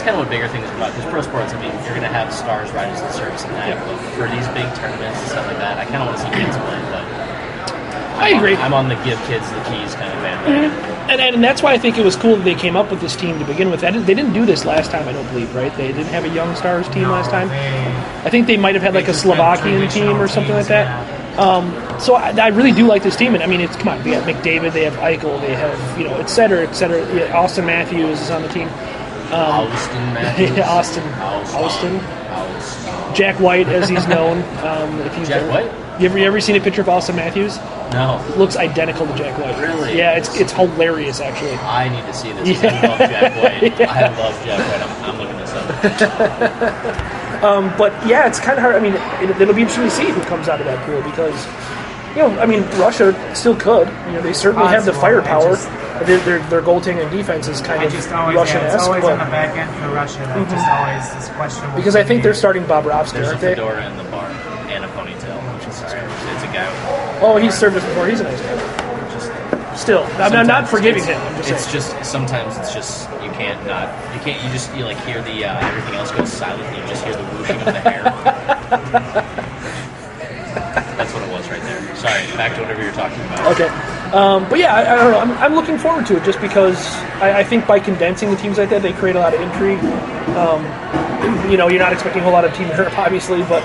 kind of what bigger things are about. Because pro sports, I mean, you're going to have stars riders to the service and that. Yeah. But for these big tournaments and stuff like that, I kind of want to see kids play. But I agree. I'm on the give kids the keys kind of bandwagon. And that's why I think it was cool that they came up with this team to begin with. They didn't do this last time, I don't believe, right? They didn't have a Young Stars team last time. I think they might have had like a just had Slovakian team or something like that. So I really do like this team. And I mean, come on, they have McDavid, they have Eichel, they have, et cetera, et cetera. Yeah, Austin Matthews is on the team. Austin Matthews. Yeah, Austin. Jack White, as he's known. Jack White? You ever seen a picture of Austin Matthews? No. Looks identical to Jack White. Really? Yeah, it's hilarious, actually. I need to see this. Yeah. I love Jack White. Yeah. I love Jack White. I'm looking this up. But yeah, it's kind of hard. I mean, it'll be interesting to see who comes out of that pool because Russia still could. They certainly have the Possible. firepower. Their goaltending and defense is kind I of just always, Russian-esque. it's always but, on the back end for Russia. That just always is questionable. because I think they're starting Bobrovsky, There's a aren't they? fedora in the bar and a ponytail, which is sorry. It's a guy. Oh, he's served us before. He's a nice guy. Still, I'm not forgiving him. I'm just It's saying. just sometimes it's just you can't you like hear the everything else goes silent and you just hear the whooshing of the hair. That's what it was right there. Sorry, back to whatever you're talking about. Okay. But yeah, I don't know. I'm looking forward to it just because I think by condensing the teams like that, they create a lot of intrigue. You're not expecting a whole lot of Team Europe, obviously, but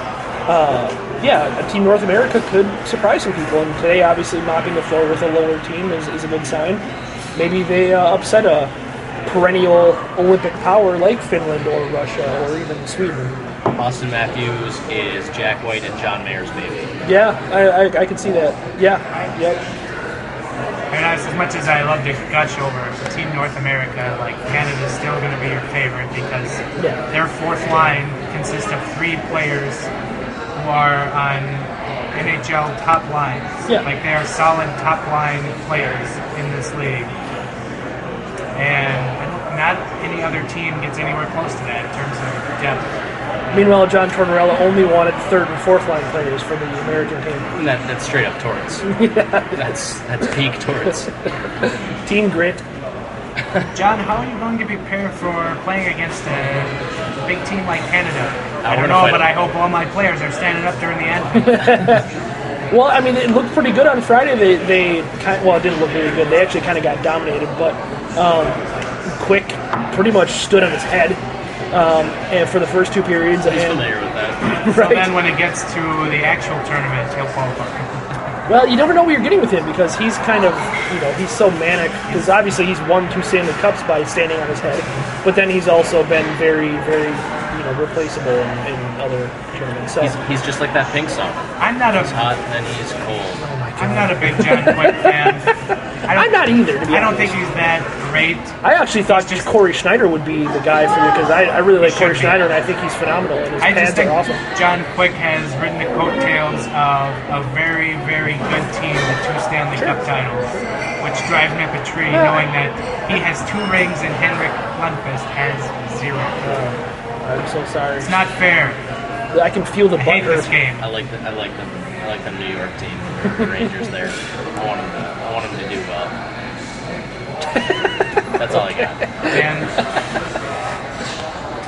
a Team North America could surprise some people. And today, obviously, mopping the floor with a lower team is a good sign. Maybe they upset a perennial Olympic power like Finland or Russia or even Sweden. Austin Matthews is Jack White and John Mayer's baby. Yeah, I can see that. Yeah, yep. And as much as I love to gush over Team North America, like Canada's still going to be your favorite because their fourth line consists of 3 players who are on NHL top lines. Yeah. Like they are solid top line players in this league. And not any other team gets anywhere close to that in terms of depth. Meanwhile, John Tortorella only wanted third and fourth line players for the American team. And that's straight up Torts. That's peak Torts. Team grit. John, how are you going to prepare for playing against a big team like Canada? I we're don't gonna know, fight but them. I hope all my players are standing up during the end. Well, I mean, it looked pretty good on Friday. It didn't look really good. They actually kind of got dominated, but Quick pretty much stood on his head and for the first 2 periods. He's and, familiar with that. So right. then when it gets to the actual tournament, he'll fall apart. Well, you never know what you're getting with him because he's kind of, he's so manic. Because obviously he's won 2 Stanley Cups by standing on his head, but then he's also been very, very, replaceable in other tournaments. So He's just like that Pink song. I'm not He's hot and then he's cold. I'm not a big John Quick fan. I'm not either, to be I don't honest. think he's that great. I actually thought He's just- Corey Schneider would be the guy for you because I really like should Corey be. Schneider and I think he's phenomenal and his I just pads think are awesome. John Quick has ridden the coattails of a very, very good team with 2 Stanley Cup titles, which drives me up a tree knowing that he has 2 rings and Henrik Lundqvist has 0. I'm so sorry. It's not fair. I can feel the I hate butt this hurt. game. I like the New York team, the Rangers there. I want them to do well. That's all I got.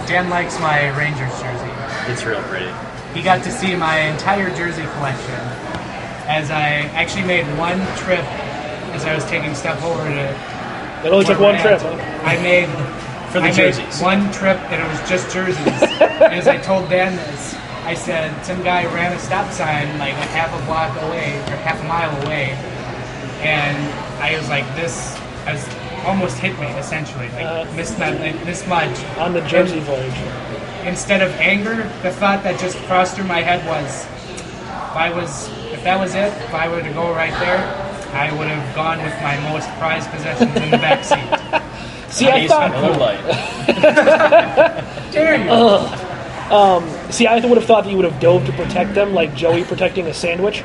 Dan likes my Rangers jersey. It's real pretty. He got to see my entire jersey collection as I actually made one trip as I was taking stuff over to. It only took one trip. Huh? I made For the I jerseys. made one trip and it was just jerseys. And as I told Dan this, I said some guy ran a stop sign like a half a block away or half a mile away, and I was like almost hit me essentially, missed much. On the jersey voyage. Instead of anger, the thought that just crossed through my head was, if that was it, if I were to go right there, I would have gone with my most prized possessions in the back seat. See, I thought. Miller Lite. Dare you? See, I would have thought that you would have dove to protect them, like Joey protecting a sandwich.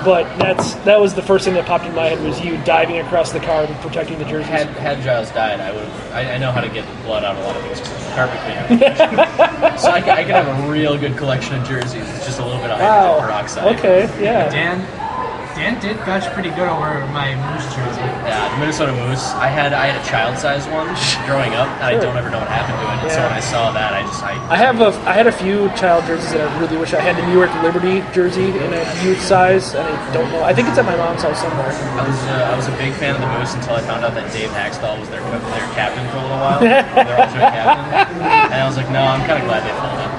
But that was the first thing that popped in my head was you diving across the car and protecting the jerseys. Had Giles died, I know how to get blood out of a lot of things. Carpet cleaner. So I could have a real good collection of jerseys. It's just a little bit of hydrogen peroxide. Okay, yeah. Dan did gush pretty good over my Moose jersey. Yeah, the Minnesota Moose. I had a child-sized one growing up, and I don't ever know what happened to it. And so when I saw that, I had a few child jerseys that I really wish I had. The New York Liberty jersey in a youth size, and I don't know. I think it's at my mom's house somewhere. I was a big fan of the Moose until I found out that Dave Haxtell was their captain for a little while. Their alternate captain, and I was like, no, I'm kind of glad they folded.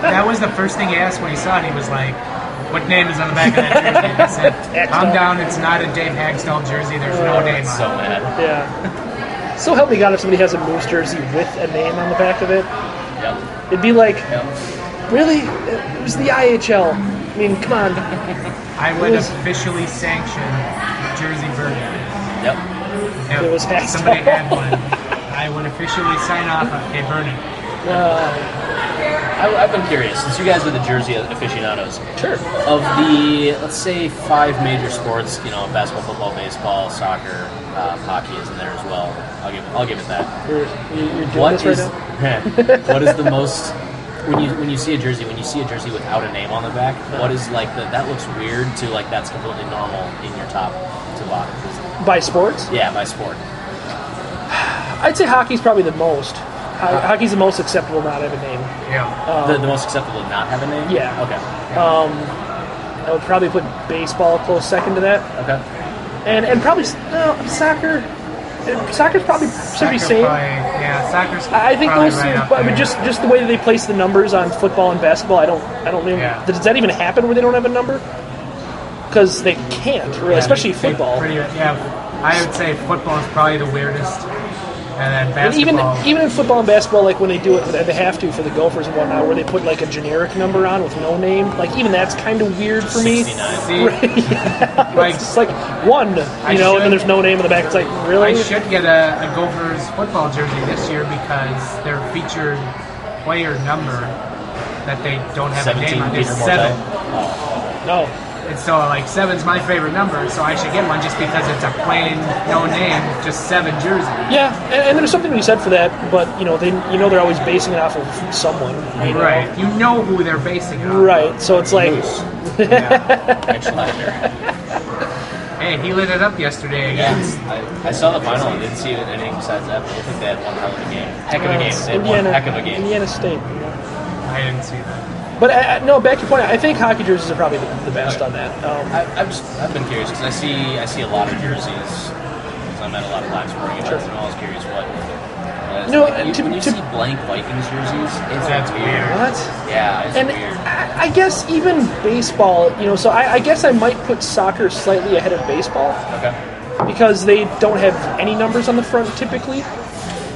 That was the first thing he asked when he saw it. He was like, what name is on the back of that jersey? I said, calm down, it's not a Dave Hagstall jersey, there's no name on So it. mad. Yeah. So help me God if somebody has a Moose jersey with a name on the back of it. Yep. It'd be like, Yep. really? It was the IHL. I mean, come on. I would officially sanction Jersey Burger. Yep. If It was Hagstall. somebody had one, I would officially sign off on, okay, burn it. I've been curious, since you guys are the jersey aficionados. Sure. Of the, let's say, 5 major sports, basketball, football, baseball, soccer, hockey is in there as well. I'll give it that. You're doing this right now? What is the most when you see a jersey without a name on the back? What is that looks weird to that's completely normal in your top to bottom? By sports? Yeah, by sport. I'd say hockey's probably the most. Hockey's the most acceptable not have a name. Yeah. The most acceptable to not have a name? Yeah. Okay. I would probably put baseball a close second to that. Okay. And probably soccer. Soccer's probably should be same. Soccer's. I think probably those right two, up but there. just the way that they place the numbers on football and basketball, I don't know. Yeah. Does that even happen where they don't have a number? Because they can't, really, especially They football. I would say football is probably the weirdest, and then And basketball. even in football and basketball, when they do it, they have to for the Gophers and whatnot, where they put a generic number on with no name. Even that's kind of weird for me. 69. See, It's just one, and then there's no name in the back. It's really. I should get a Gophers football jersey this year because their featured player number that they don't have a name on is 7. No. And so, 7's my favorite number, so I should get one just because it's a plain, no name, just 7 jersey. Yeah, and there's something to be said for that, but they're always basing it off of someone. Right. You know who they're basing it on. Right. So it's like. Hey, he lit it up yesterday against. I saw the final. I didn't see anything besides that, but I think they had one hell of a game. Heck of a game. They had one heck of a game. Indiana State. I didn't see that. But no, back to your point. I think hockey jerseys are probably the best on that. I've been curious because I see a lot of jerseys. Because I'm at a lot of live sporting events, and I'm always curious what. When you see blank Vikings jerseys, it's weird. What? Yeah, it's And weird. I guess even baseball, so I guess I might put soccer slightly ahead of baseball Okay. because they don't have any numbers on the front typically,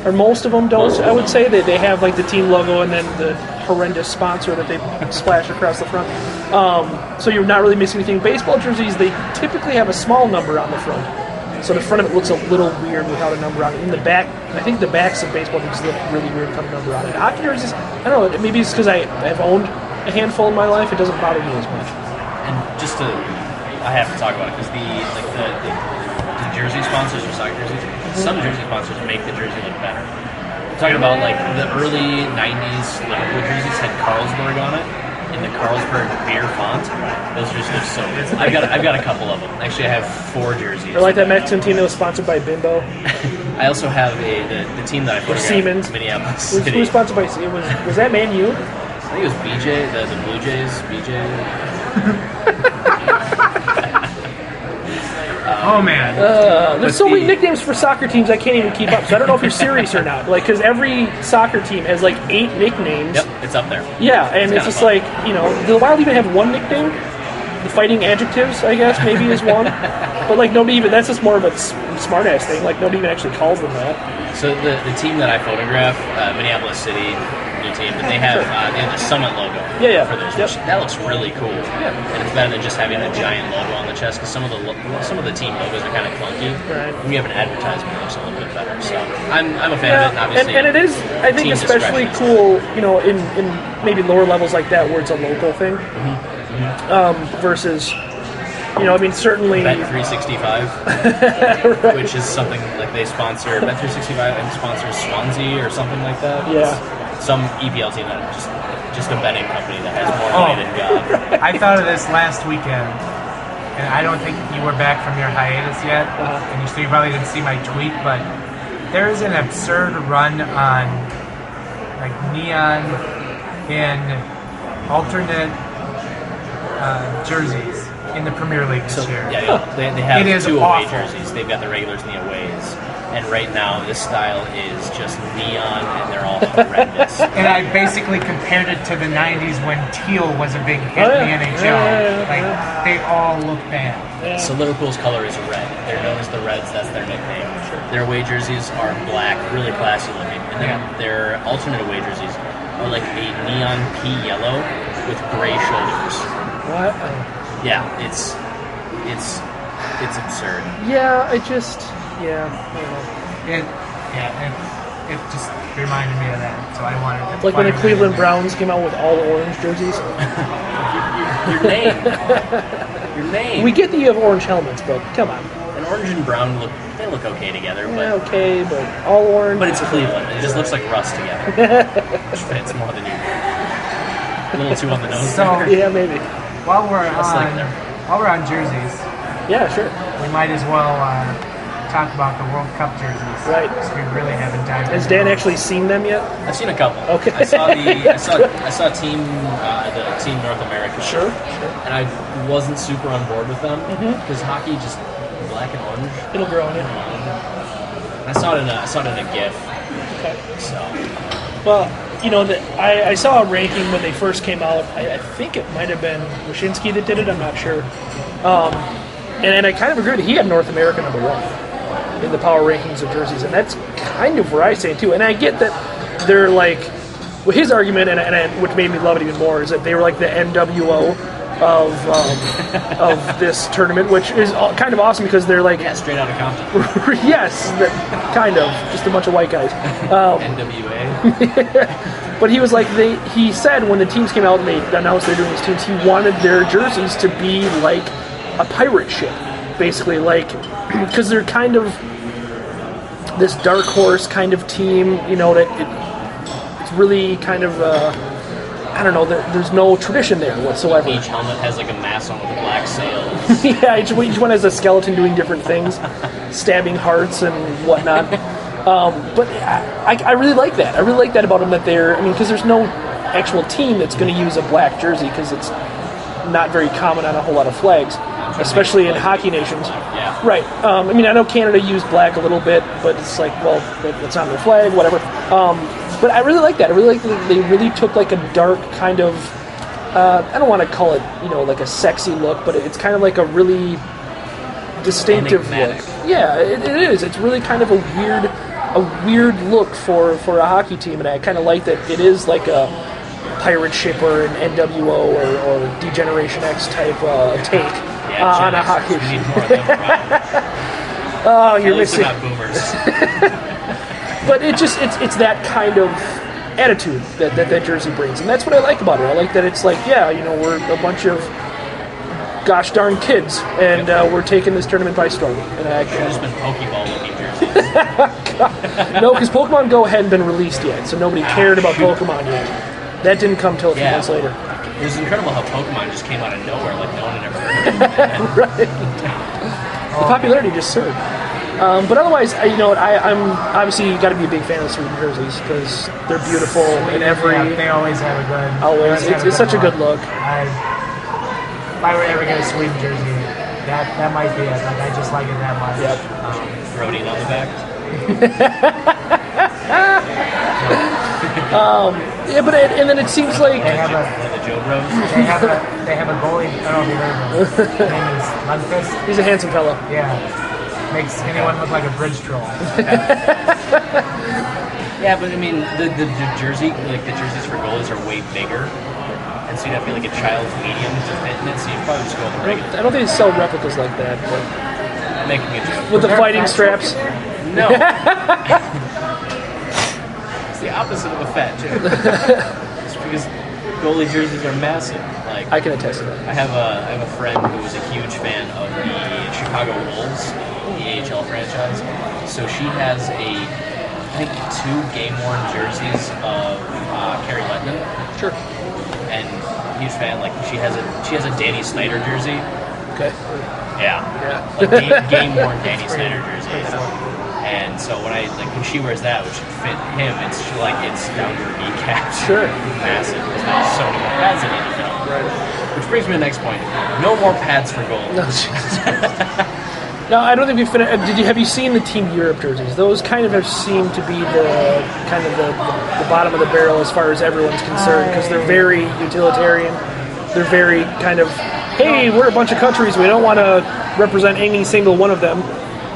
or most of them don't. I would say they have the team logo and then the horrendous sponsor that they splash across the front. So you're not really missing anything. Baseball jerseys, they typically have a small number on the front. So the front of it looks a little weird without a number on it. In the back, I think the backs of baseball jerseys look really weird without a number on it. Hockey jerseys, I don't know, maybe it's because I've owned a handful in my life, it doesn't bother me as much. And I have to talk about it because the jersey sponsors or soccer jerseys, some jersey sponsors make the jersey look better. I'm talking about the early '90s Liverpool jerseys had Carlsberg on it in the Carlsberg beer font. Those jerseys look so good. I've got a couple of them. Actually, I have 4 jerseys. Or that Mexican team that was sponsored by Bimbo. I also have the team that I photographed. Siemens. Minneapolis Who City. was sponsored by Siemens? Was that Man U? I think it was BJ, the Blue Jays. BJ. Oh, man. There's so many nicknames for soccer teams I can't even keep up. So I don't know if you're serious or not. Because every soccer team has 8 nicknames. Yep, it's up there. Yeah, and it's just do the Wild even have one nickname? The Fighting Adjectives, I guess, maybe is one. But nobody even, that's just more of a smart ass thing. Nobody even actually calls them that. So the team that I photographed, Minneapolis City, new team, but they have the Summit logo. Yeah. For theirs, Yep. which that looks really cool. Yeah. And it's better than just having a giant logo on the chest because some of the team logos are kind of clunky. Right. When you have an advertisement, it looks a little bit better. So I'm a fan of it. Obviously, and it is, I think, team especially discretion. cool, in maybe lower levels like that where it's a local thing, versus, certainly. Bet 365, Right. which is something they sponsor. Bet 365 and sponsors Swansea or something like that. Yeah. Some EPL team that just a betting company that has more money than God. I thought of this last weekend, and I don't think you were back from your hiatus yet, and you probably didn't see my tweet, but there is an absurd run on neon and alternate jerseys in the Premier League this year. Yeah, they have It is 2 away awful. jerseys. They've got the regulars and the aways. And right now, this style is just neon, and they're all horrendous. And I basically compared it to the 90s when teal was a big hit in the NHL. Yeah. They all look bad. So Liverpool's color is red. They're known as the Reds. That's their nickname. Their away jerseys are black, really classy looking. And then their alternate away jerseys are a neon pea yellow with gray shoulders. What? Yeah, it's absurd. Yeah, I don't know. it just reminded me of that. So I wanted to. Like when the Cleveland Browns came out with all orange jerseys. Your name. Your name. We get that you have orange helmets, but come on. And orange and brown look okay together, but Yeah, okay, but all orange. but it's Cleveland. It just looks like rust together. Which fits more than you. A little too on the nose. So Yeah, maybe. while we're like them. on jerseys, Yeah, sure. we might as well talk about the World Cup jerseys. Right. So we really haven't dived Has into Dan those. actually seen them yet? I've seen a couple. Okay. I saw the team North America. Sure. And I wasn't super on board with them because hockey just black and orange. It'll grow on you. I saw it in a GIF. Okay. So Well, I saw a ranking when they first came out. I think it might have been Wyshynski that did it. I'm not sure. And I kind of agree that he had North America number 1 in the power rankings of jerseys, and that's kind of where I stand too. And I get that they're like, well, his argument, and which made me love it even more, is that they were like the NWO of this tournament, which is kind of awesome because they're like, yeah, straight out of Compton. yes, kind of, just a bunch of white guys. NWA. But he was like, he said when the teams came out and they announced they're doing these teams, he wanted their jerseys to be like a pirate ship, basically, like, because they're kind of this dark horse kind of team, that it's really kind of, I don't know, there's no tradition there whatsoever. Each helmet has like a mask on with black sails. Yeah, each one has a skeleton doing different things, stabbing hearts and whatnot. But I really like that. I really like that about them, that because there's no actual team that's going to use a black jersey because it's not very common on a whole lot of flags, especially in hockey nations. Yeah. Right. I know Canada used black a little bit, but it's like, well, it's not their flag, whatever. But I really like that. I really like that they really took like a dark kind of, I don't want to call it, like a sexy look, but it's kind of like a really distinctive enigmatic look. Yeah, it is. It's really kind of a weird look for a hockey team, and I kind of like that it is like a pirate ship or an NWO or Degeneration X type take on a hockey We need team. more of them. Oh, At you're least missing. they're not boomers. But it's that kind of attitude that jersey brings, and that's what I like about it. I like that it's like, we're a bunch of gosh darn kids, and we're taking this tournament by storm. And I Should have just been Pokeball looking jerseys. no, because Pokemon Go hadn't been released yet, so nobody cared about Pokemon yet. That didn't come till a few months later. It was incredible how Pokemon just came out of nowhere, like no one had ever heard of it. Right. The popularity just surged. But otherwise, I'm obviously got to be a big fan of Sweden jerseys because they're beautiful in every. Yeah, they always have a good. Always, it's such a good look. If I were ever get a Sweden jersey, that might be it. Like, I just like it that much. Yep. Rodin on the back. Yeah, but and then it seems like They have a The Joe Bros. they have a goalie. I don't know if you've heard of him. His name is Lundqvist. he's a handsome fellow. Yeah, makes anyone look like a bridge troll. Yeah, but I mean, the jersey, like the jerseys for goalies are way bigger, and so you'd have to be like a child's medium to fit in it. So you'd probably just go with the regular. I don't think they sell replicas like that, but Making a joke. with the fighting straps. No. It's the opposite of a fat joke. It's because goalie jerseys are massive. Like I can attest to that. I have a friend who is a huge fan of the Chicago Wolves, the AHL franchise. So she has I think 2 game-worn jerseys of Carrie Letton. Sure. And huge fan. Like she has a Danny Snyder jersey. Okay. Yeah. Like game-worn Danny Snyder jersey. And so when she wears that, which should fit him, it's down to her kneecap. Sure. Massive. Because there's so many more pads in the NFL. Right. Which brings me to the next point. No more pads for goals. No, no, I don't think we finished. Have you seen the Team Europe jerseys? Those kind of have seemed to be the bottom of the barrel as far as everyone's concerned because they're very utilitarian. They're very kind of, hey, we're a bunch of countries. We don't want to represent any single one of them,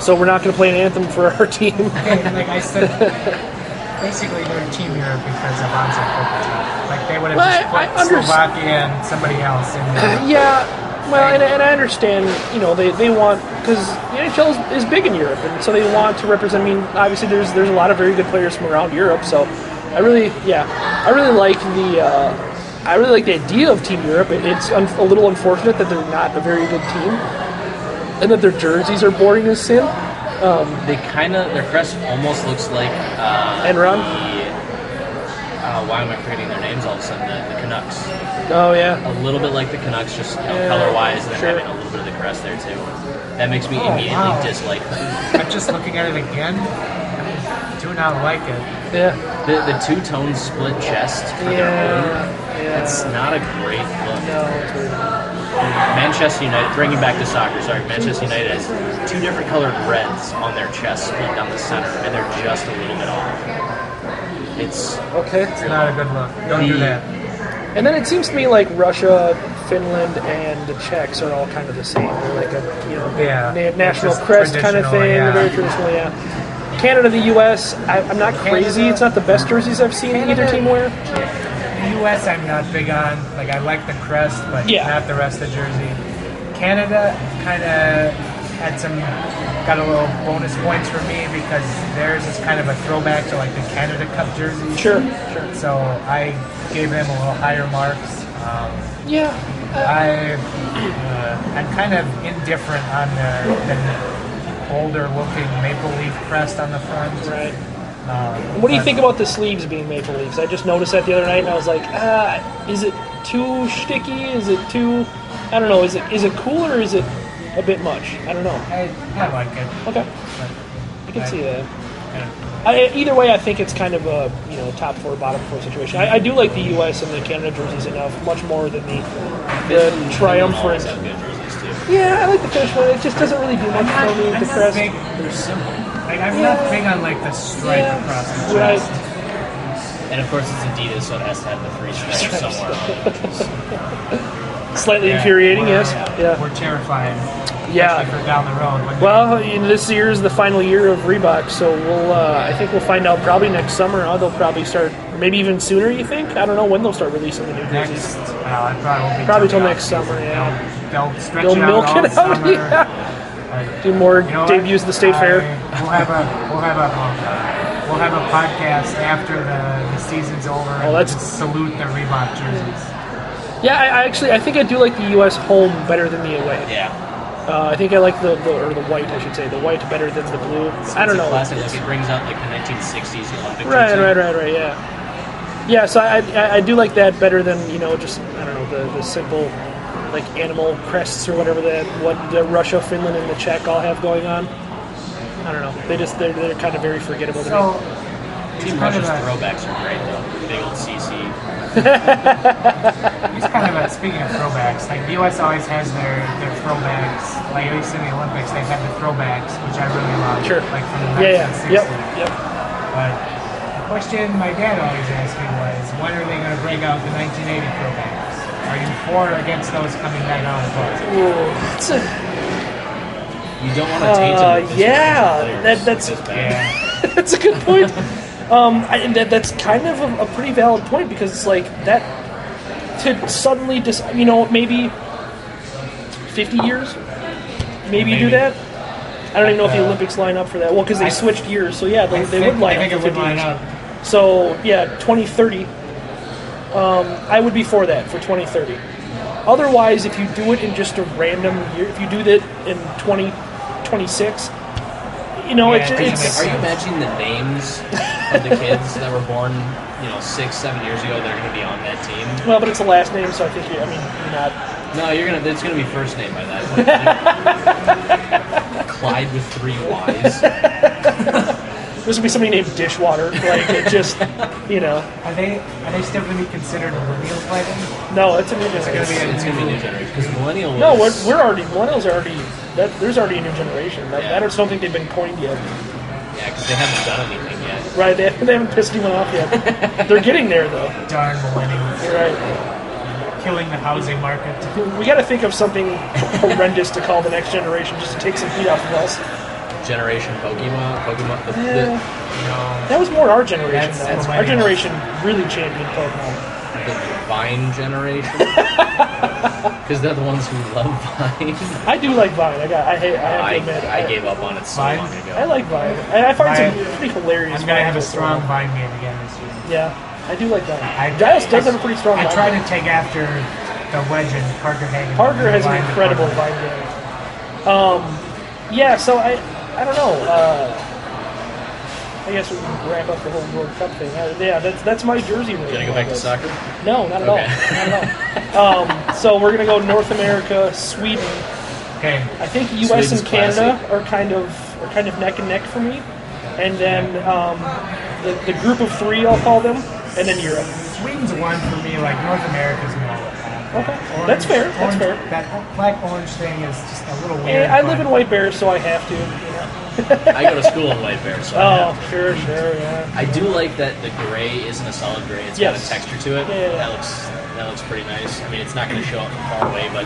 so we're not going to play an anthem for our team. Like I said, basically they're Team Europe because of onside poker. Like they would have just put Slovakia and somebody else in there. Yeah, Well, and I understand, they want, because the NHL is big in Europe, and so they want to represent. I mean, obviously, there's a lot of very good players from around Europe. So, I really like the idea of Team Europe. It's a little unfortunate that they're not a very good team, and that their jerseys are boring as sin. Their crest almost looks like Enron. Why am I forgetting their names all of a sudden? The Canucks. Oh yeah. A little bit like the Canucks, just color-wise, and then having a little bit of the crest there too. That makes me immediately dislike them. I'm just looking at it again. I do not like it. Yeah. The two-tone split chest for their blue. It's not a great look. No, it's weird. Manchester United, bringing back to soccer, Manchester United has two different colored reds on their chest split down the center, and they're just a little bit off. It's not a good look. Don't do that. And then it seems to me like Russia, Finland, and the Czechs are all kind of the same. They're like a national crest kind of thing. Yeah. Very traditional, yeah. Canada, the U.S. I'm not crazy. It's not the best jerseys I've seen either team wear. The U.S. I'm not big on. Like, I like the crest, but not the rest of the jersey. Canada kind of got a little bonus points for me because theirs is kind of a throwback to like the Canada Cup jersey. Sure. So I gave them a little higher marks. I'm kind of indifferent on the older looking maple leaf crest on the front. Right. What do you think about the sleeves being maple leaves? I just noticed that the other night, and I was like, is it too sticky? Is it too? I don't know. Is it cool or is it a bit much? I don't know. I like it. Okay. I can see that. Either way, I think it's kind of a top four, bottom four situation. I do like the U.S. and the Canada jerseys enough, much more than the triumphant. Yeah, I like the Finnish one. It just doesn't really do much for me. The crest. They're simple. Like, I'm not big on like the stripe across the chest. Right. And of course, it's Adidas, so it has to have the three stripes somewhere. Slightly infuriating, yes. Yeah. We're terrified. Yeah. For down the road. Well, this year is the final year of Reebok, so I think we'll find out probably next summer. They'll probably start, or maybe even sooner. You think? I don't know when they'll start releasing the new jerseys. Probably till next summer. Yeah. They'll stretch They'll it out milk all it summer. out. Yeah. Do more debuts at the state fair. We'll have a podcast after the season's over. Let's salute the Reebok jerseys. Yeah, I think I do like the U.S. home better than the away. Yeah. I think I like the white, I should say. The white better than the blue. I don't know. Classic, like it brings out like the 1960s Olympic Right, yeah. Yeah, so I do like that better than, just, I don't know, the simple, like, animal crests or whatever what the Russia, Finland, and the Czech all have going on. I don't know. They're kind of very forgettable to me. Team Russia's throwbacks are great, though. Big old CC. It's kind of speaking of throwbacks, like the U.S. always has their throwbacks. Like at least in the Olympics, they've had the throwbacks, which I really love. Sure. Like from the 1960s. Yep. But the question my dad always asked me was, when are they going to break out the 1980 throwbacks? Are you for or against those coming back out as well? You don't want to taint them with that's that's a good point. That's kind of a pretty valid point because it's like that to suddenly maybe 50 years, maybe do that. I don't even know if the Olympics line up for that. Well, because they switched years, so yeah, they would line up for 50 years. So yeah, 2030. I would be for that for 2030. Otherwise, if you do it in just a random year, if you do that in 2026, it's. Are you imagining the names of the kids that were born, 6-7 years ago? They're going to be on that team. Well, but it's a last name, so I think you're not. No, it's going to be first name by that. Clyde with 3 Y's. There's gonna be somebody named Dishwater, like it just, Are they still going to be considered millennials by then? No, it's a new generation. It's going to be a new generation because millennials. No, millennials are already. There's already a new generation. I just don't think they've been coined yet. Yeah, because they haven't done anything yet. Right, they haven't pissed anyone off yet. They're getting there though. Darn millennials. Right. Killing the housing market. We got to think of something horrendous to call the next generation, just to take some heat off of us. Generation Pokemon. That was more our generation. Our generation really championed Pokemon. The Vine generation. Because they're the ones who love Vine. I do like Vine. I have to admit. I gave up on it so Vine? long ago. I like Vine. And I find Vine. some pretty hilarious. I'm gonna have a Vines strong also. Vine game again this year. Yeah, I do like Vine. Giles does have a pretty strong I Vine try game. to take after the legend Parker Hagen. Parker has an Vine incredible department. Vine game. Yeah, so I don't know. I guess we can wrap up the whole World Cup thing. Yeah, that's my jersey right Gonna now, go back I to guess. soccer? No, not at Okay. all. Not at all. So we're gonna go North America, Sweden. Okay. I think U.S. Sweden's and Canada classic. are kind of neck and neck for me, and then the group of three, I'll call them, and then Europe. Sweden's one for me. Like North America's more. Okay, that's fair. That's fair. That black-orange thing is just a little weird. I live but in White Bear, so I have to. I go to school in White Bear, so I Oh, have- sure, yeah. I do like that the gray isn't a solid gray. It's Yes. got a texture to it. Yeah. That looks pretty nice. I mean, it's not going to show up from far away, but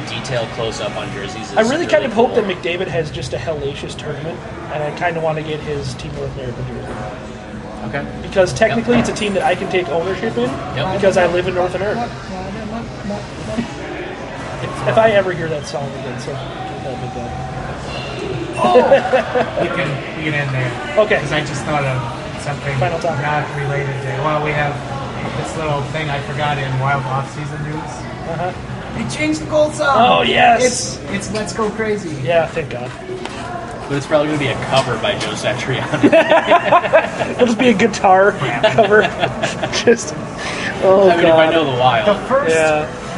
detail close up on jerseys is I really kind of hope cool. that McDavid has just a hellacious tournament, and I kind of want to get his Team North America jersey. Okay. Because technically it's a team that I can take ownership in, Yep. because I live in North America. If I ever hear that song again, so that'll be good. we can end there. Okay. Because I just thought of something Final topic. not related to. Well, we have this little thing I forgot in Wild Off-Season news. Uh-huh. They changed the gold song. Oh, yes. It's Let's Go Crazy. Yeah, thank God. But it's probably going to be a cover by Joe Satriani. It'll just be a guitar cover. Just, oh, I mean, if I know the Wild.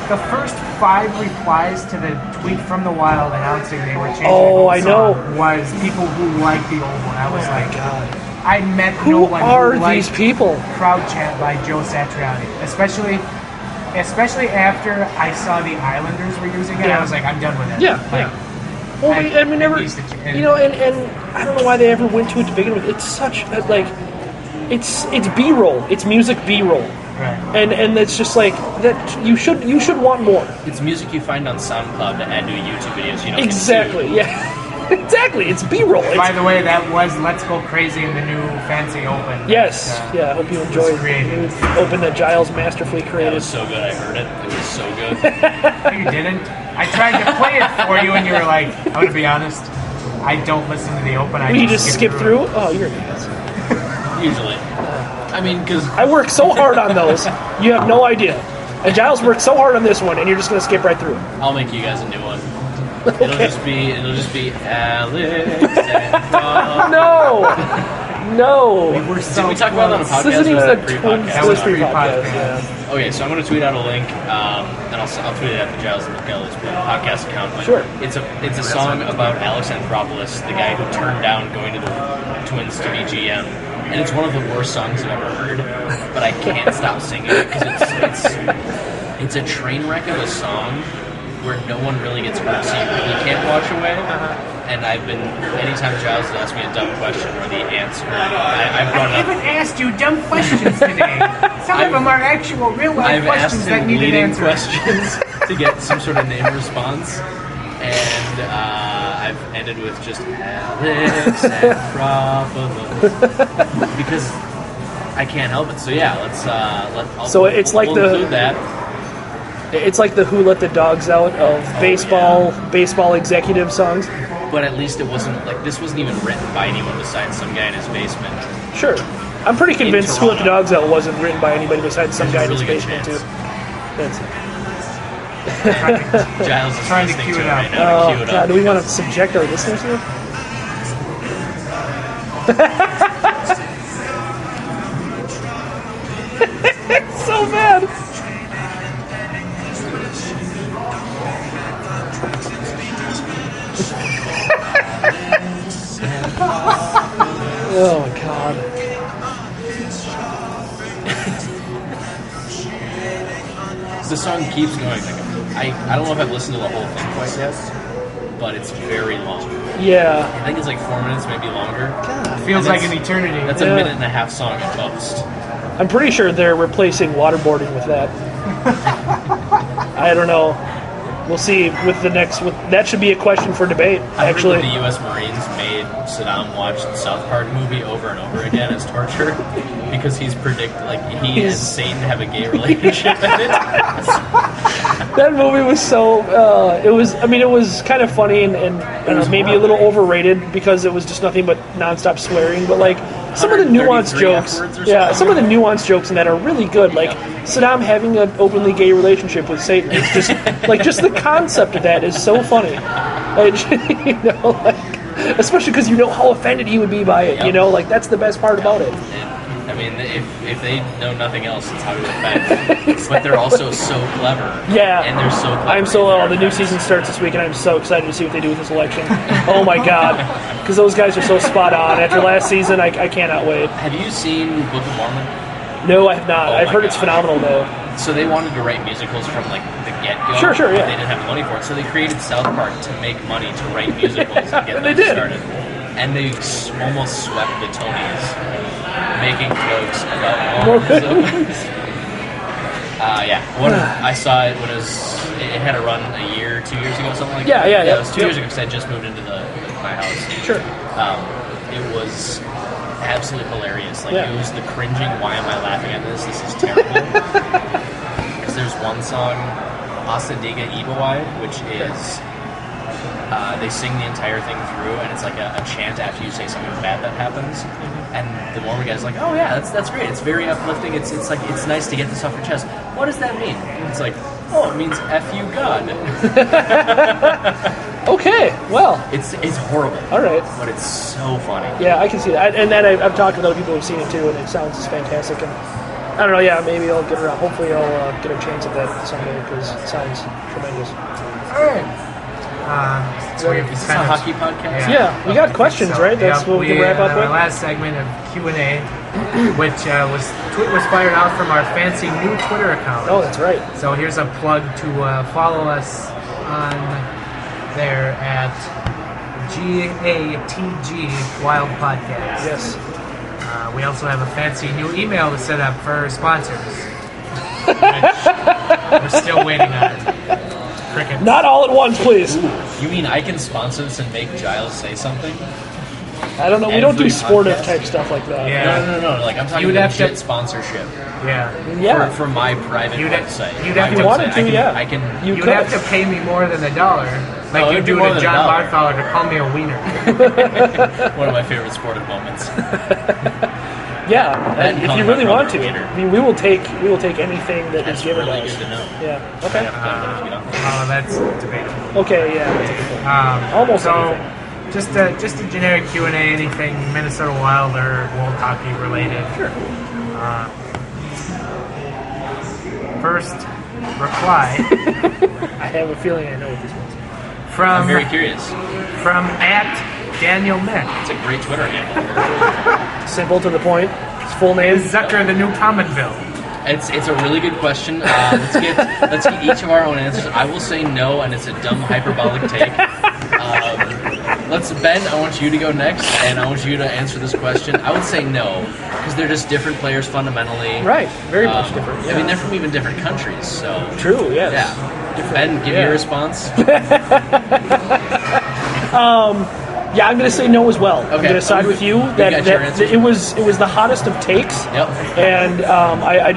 The first 5 replies to the tweet from the Wild announcing they were changing the Oh, gold I song know. was people who liked the old one. I was like, God. I met Who no one are who these liked people? Crowd Chant by Joe Satriani, especially after I saw the Islanders were using it. Yeah. I was like, I'm done with it. Yeah, Like, yeah. Well, we it never, needs to change. you know, and I don't know why they ever went to it to begin with. It's such like, it's B-roll. It's music B-roll, Right. and it's just like that. You should want more. It's music you find on SoundCloud to add to YouTube videos. You know, Exactly. Yeah. Exactly. It's B-roll. By the way, that was Let's Go Crazy in the new Fancy Open. Yes. that, Yeah. I hope you enjoyed created. the open that Giles masterfully That created. was so good. I heard it. It was so good. You didn't? I tried to play it for you, and you were like, I'm going to be honest, I don't listen to the Open. I You just skip through? it. Oh, you're an ass. Usually. I mean, because I work so hard on those. You have no idea. And Giles worked so hard on this one, and you're just gonna skip right through it. I'll make you guys a new one. It'll just be Alex and Rob. No. We're so Did we talk about that on a close. podcast? This isn't or was even that a pre-podcast? That was free pre-podcast. podcast. Yeah. Okay, so I'm going to tweet out a link, and I'll tweet it at the Giles and Kelly's podcast account. But Sure. It's a song about Alex Anthropoulos, the guy who turned down going to the Twins to be GM, and it's one of the worst songs I've ever heard. But I can't stop singing it because it's a train wreck of a song where no one really gets hurt, so you really can't watch away. And I've been, anytime Giles has asked me a dumb question or the answer, I've I brought it haven't up. asked you dumb questions today. Some of them are actual real-life I've asked questions him that needed leading answers. questions to get some sort of name response, and I've ended with just Alex Anthropoulos because I can't help it. So yeah, So it's like we'll the- include that. It's like the Who Let the Dogs Out of baseball executive songs. But at least it wasn't like this wasn't even written by anyone besides some guy in his basement. Sure. I'm pretty convinced Who Let the Toronto. Dogs Out wasn't written by anybody besides some guy in his There's a really basement, good too. That's Giles is Trying to listening cue to it it up. right now. Oh, Cue it God, up do we want to because- subject our listeners to it? It's so bad. Oh, my God. The song keeps going. Like, I don't know if I've listened to the whole thing quite yet, but it's very long. Yeah. I think it's like 4 minutes, maybe longer. Feels And like that's- an eternity. That's Yeah. a minute and a half song at most. I'm pretty sure they're replacing waterboarding with that. I don't know. We'll see with the next. That should be a question for debate. I heard Actually, that the U.S. Marines made Saddam watch the South Park movie over and over again as torture because he and Satan have a gay relationship in it. That movie was so. It was. I mean, it was kind of funny and I don't know, maybe a little overrated because it was just nothing but nonstop swearing. But like some of the nuanced jokes, some of the nuanced jokes in that are really good. Like Saddam having an openly gay relationship with Satan. It's just like just the concept of that is so funny. Especially because you know how offended he would be by it. Like that's the best part about it. I mean, if they know nothing else, it's how to offend. Exactly. But they're also so clever. Yeah. And they're so clever. I'm so the new season starts this week, and I'm so excited to see what they do with this election. Oh my god. Because those guys are so spot on. After last season, I cannot wait. Have you seen Book of Mormon? No, I have not. I've heard it's phenomenal, though. So they wanted to write musicals from like the get-go. Sure, yeah. They didn't have the money for it, so they created South Park to make money to write musicals and get them started. And they almost swept the Tonys, making jokes about Mormonism. One I saw it when it had a run a year, 2 years ago, something like that. Yeah. It was 2 years ago because I just moved into my house. Sure. It was absolutely hilarious. Like it was the cringing. Why am I laughing at this? This is terrible. Because there's one song, Asadiga Ibawai, which is. They sing the entire thing through, and it's like a chant after you say something bad that happens. And the Mormon guy's like, "Oh yeah, that's great. It's very uplifting. It's like it's nice to get this off your chest. What does that mean?" It's like, "Oh, it means F you God." Okay, well, it's horrible. All right, but it's so funny. Yeah, I can see that, and then I've talked with other people who've seen it too, and it sounds fantastic. And I don't know, yeah, maybe I'll get around. Hopefully, I'll get a chance at that someday because it sounds tremendous. All right. So is this a hockey podcast? Yeah, we got questions, right? That's what we can wrap up with. Our last segment of Q&A, which was fired out from our fancy new Twitter account. Oh, that's right. So here's a plug to follow us on there at GATG Wild Podcast. Yes. We also have a fancy new email to set up for our sponsors, which we're still waiting on. Crickets. Not all at once, please. Ooh, you mean I can sponsor this and make Giles say something? I don't know. We don't do sportive type stuff like that. Yeah. No. Like I'm talking legit sponsorship. Yeah. For my private website. If you wanted to, I can. You'd have to pay me more than $1, like you do to John Bartholler to call me a wiener. One of my favorite sportive moments. Yeah, and if you really want to, I mean, we will take anything that is given really to us. Good to know. Yeah. Okay. That's debatable. Okay. Yeah. Almost. So, just a generic Q&A, anything Minnesota Wild or World Hockey related. Sure. First reply. I have a feeling I know what this was. I'm very curious. From @Daniel Mick. It's a great Twitter handle. Simple to the point. His full name. Is Zucker the new Commonville? It's a really good question. Let's get each of our own answers. I will say no, and it's a dumb hyperbolic take. Ben, I want you to go next, and I want you to answer this question. I would say no, because they're just different players fundamentally. Right, very much different. Yeah. I mean, they're from even different countries, so. True, yes. Yeah. Ben, give me a response. Yeah, I'm going to say no as well. Okay. I'm going to side with you that it was the hottest of takes. Yep. And I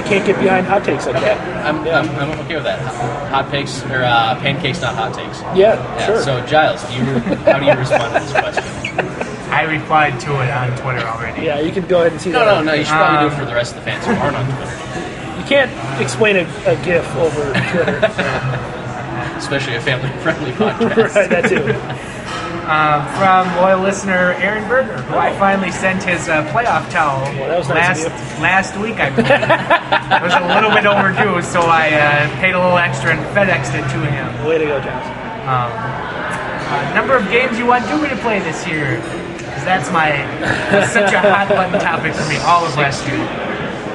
can't get behind hot takes like that. I'm okay with that. Hot takes or pancakes, not hot takes. Yeah, sure. So Giles, how do you respond to this question? I replied to it on Twitter already. Yeah, you can go ahead and see that. No. You should probably do it for the rest of the fans who aren't on Twitter. You can't explain a GIF over Twitter. Especially a family-friendly podcast. Right, that too. From loyal listener Aaron Berger, who I finally sent his playoff towel last week, I believe. It was a little bit overdue, so I paid a little extra and FedExed it to him. Way to go, Josh. Number of games you want Dewey to play this year? Because that's such a hot button topic for me all of last year.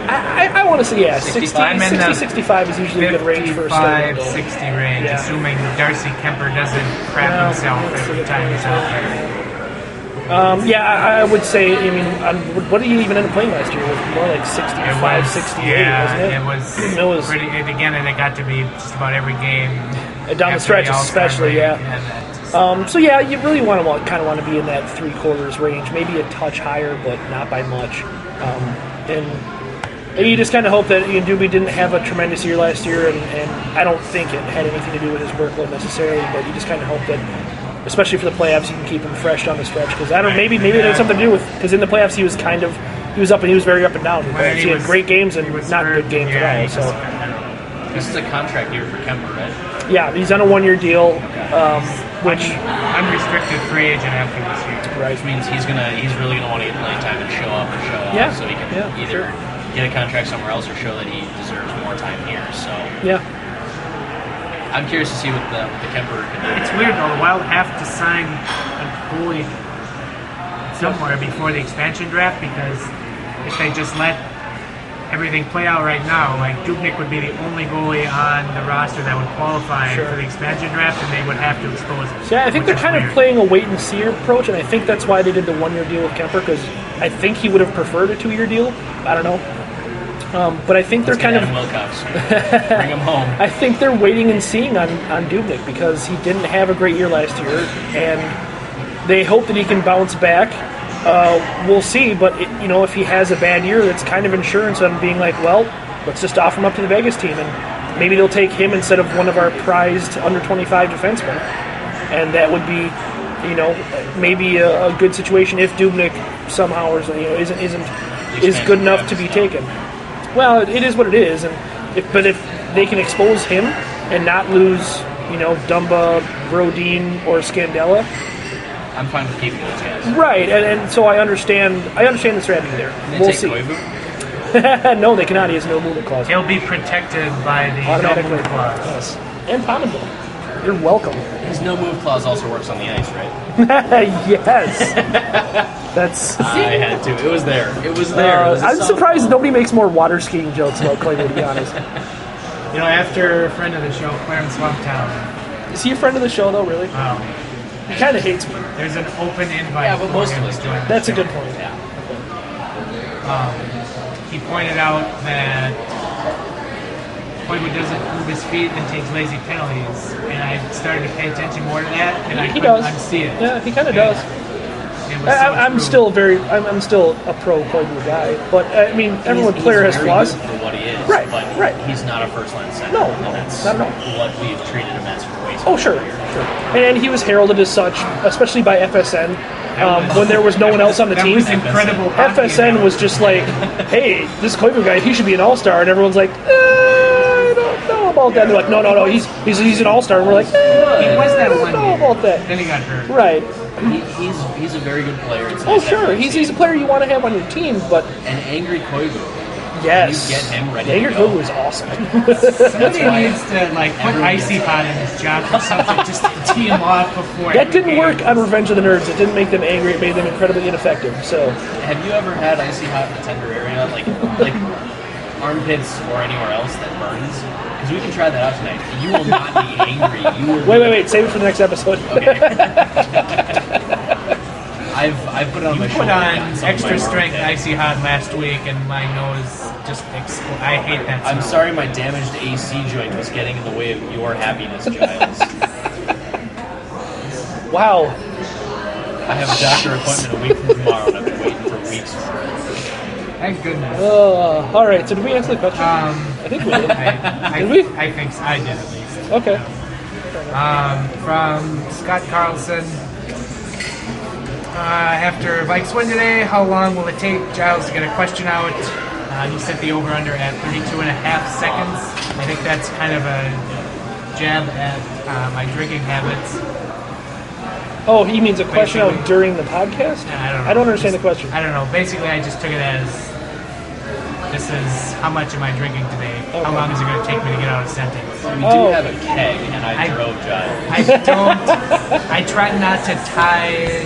I want to say, 65? 65 is usually a good range for a starting 60 range, assuming Darcy Kemper doesn't crap himself every time he's out there. I would say, I mean, what did you even end up playing last year? It was more like 65, 68, wasn't it? It was pretty, again, and it got to be just about every game. Down the stretch especially, yeah. So you really want to be in that 3/4 range, maybe a touch higher, but not by much. And And you just kind of hope that Doobie didn't have a tremendous year last year, and I don't think it had anything to do with his workload necessarily, but you just kind of hope that, especially for the playoffs, you can keep him fresh down the stretch. Because maybe it had something to do with, because in the playoffs he was up and he was very up and down. He had great games and not good games at all. So this is a contract year for Kemper, right? yeah, he's on a 1-year deal, which unrestricted free agent after this year. Right. Which means he's really gonna want to get playing time and show up, so he can either get a contract somewhere else or show that he deserves more time here. So yeah, I'm curious to see what the Kemper can do. It's weird though. The Wild have to sign a goalie somewhere before the expansion draft, because if they just let everything play out right now, like Dubnyk would be the only goalie on the roster that would qualify for the expansion draft, and they would have to expose him. So yeah, I think they're kind of playing a wait and see approach, and I think that's why they did the 1-year deal with Kemper, because I think he would have preferred a 2-year deal. I don't know. But I think they're kind of Wilcox. Bring him home. I think they're waiting and seeing on Dubnyk, because he didn't have a great year last year, and they hope that he can bounce back. We'll see, but if he has a bad year, that's kind of insurance on being like, well, let's just offer him up to the Vegas team, and maybe they'll take him instead of one of our prized under 25 defensemen, and that would be, maybe a good situation if Dubnyk somehow isn't good enough to be taken. Well, it is what it is, but if they can expose him and not lose, Dumba, Brodin, or Scandella, I'm fine with keeping those guys. right? And so I understand the strategy there. Can they We'll take see. Koivu? No, they cannot. He has no movement clause. He'll be protected by the Automatically. no move clause. Yes. And Pominville. You're welcome. His no move clause also works on the ice, right? Yes. That's. I had to. It was there. It was there. It was I'm surprised nobody makes more water skiing jokes about Koivu, to be honest. After a friend of the show, Clarence Swamptown. Is he a friend of the show, though, really? He kind of hates me. There's an open invite. Yeah, but for most him of us to do. join the That's a show. good point. Yeah. He pointed out that Koivu doesn't move his feet and takes lazy penalties, and I started to pay attention more to that, and I He couldn't does. unsee it. Yeah, he kind of does. It was so I'm true. I'm still a pro Koivu guy, but I mean, everyone He's player has very flaws. good for what he is, Right, but right. he's not a first-line center. No, and that's not at all. what we've treated him as for way Oh, sure. And he was heralded as such, especially by FSN, when there was no one else on the That team. was incredible. FSN was just like, hey, this Koivu guy, he should be an all-star, and everyone's like, I don't know about that. And they're like, no, he's an all-star, and we're like, He was that I don't one know year. about that. Then he got hurt. Right. He's a very good player. It's Oh, nice to have sure. him He's a player you want to have on your team, but an angry Koivu. yes. You get him ready Yager to go. Koivu is awesome. Somebody why needs to put everyone Icy gets Pot in his job or something, just to tee him off before. That every didn't game. work on Revenge of the Nerds. It didn't make them angry. It made them incredibly ineffective. So, Have you ever had icy hot in the tender area, like armpits or anywhere else that burns? Because we can try that out tonight. You will not be angry. You will. wait. Save it for the next episode. Okay. I've put it on my Put shoulder. on Some of my extra strength armpit. Icy Hot last week, and my nose just exploded. I hate that. I'm smell. sorry my damaged AC joint was getting in the way of your happiness, Giles. Wow. I have a doctor appointment a week from tomorrow, and I've been waiting for weeks for it. Thank goodness. All right. So, did we answer the question? I think we did. Did we? I think so. I did at least. Okay. From Scott Carlson. After Vikes win today, how long will it take Giles to get a question out? He set the over-under at 32.5 seconds. I think that's kind of a jab at my drinking habits. Oh, he means a question out Basically. during the podcast? I don't know. understand the question. I don't know. Basically, I just took it as this is how much am I drinking today? Okay. How long is it going to take me to get out a sentence? We do Oh. have a keg, and I I- drove Giles. I try not to tie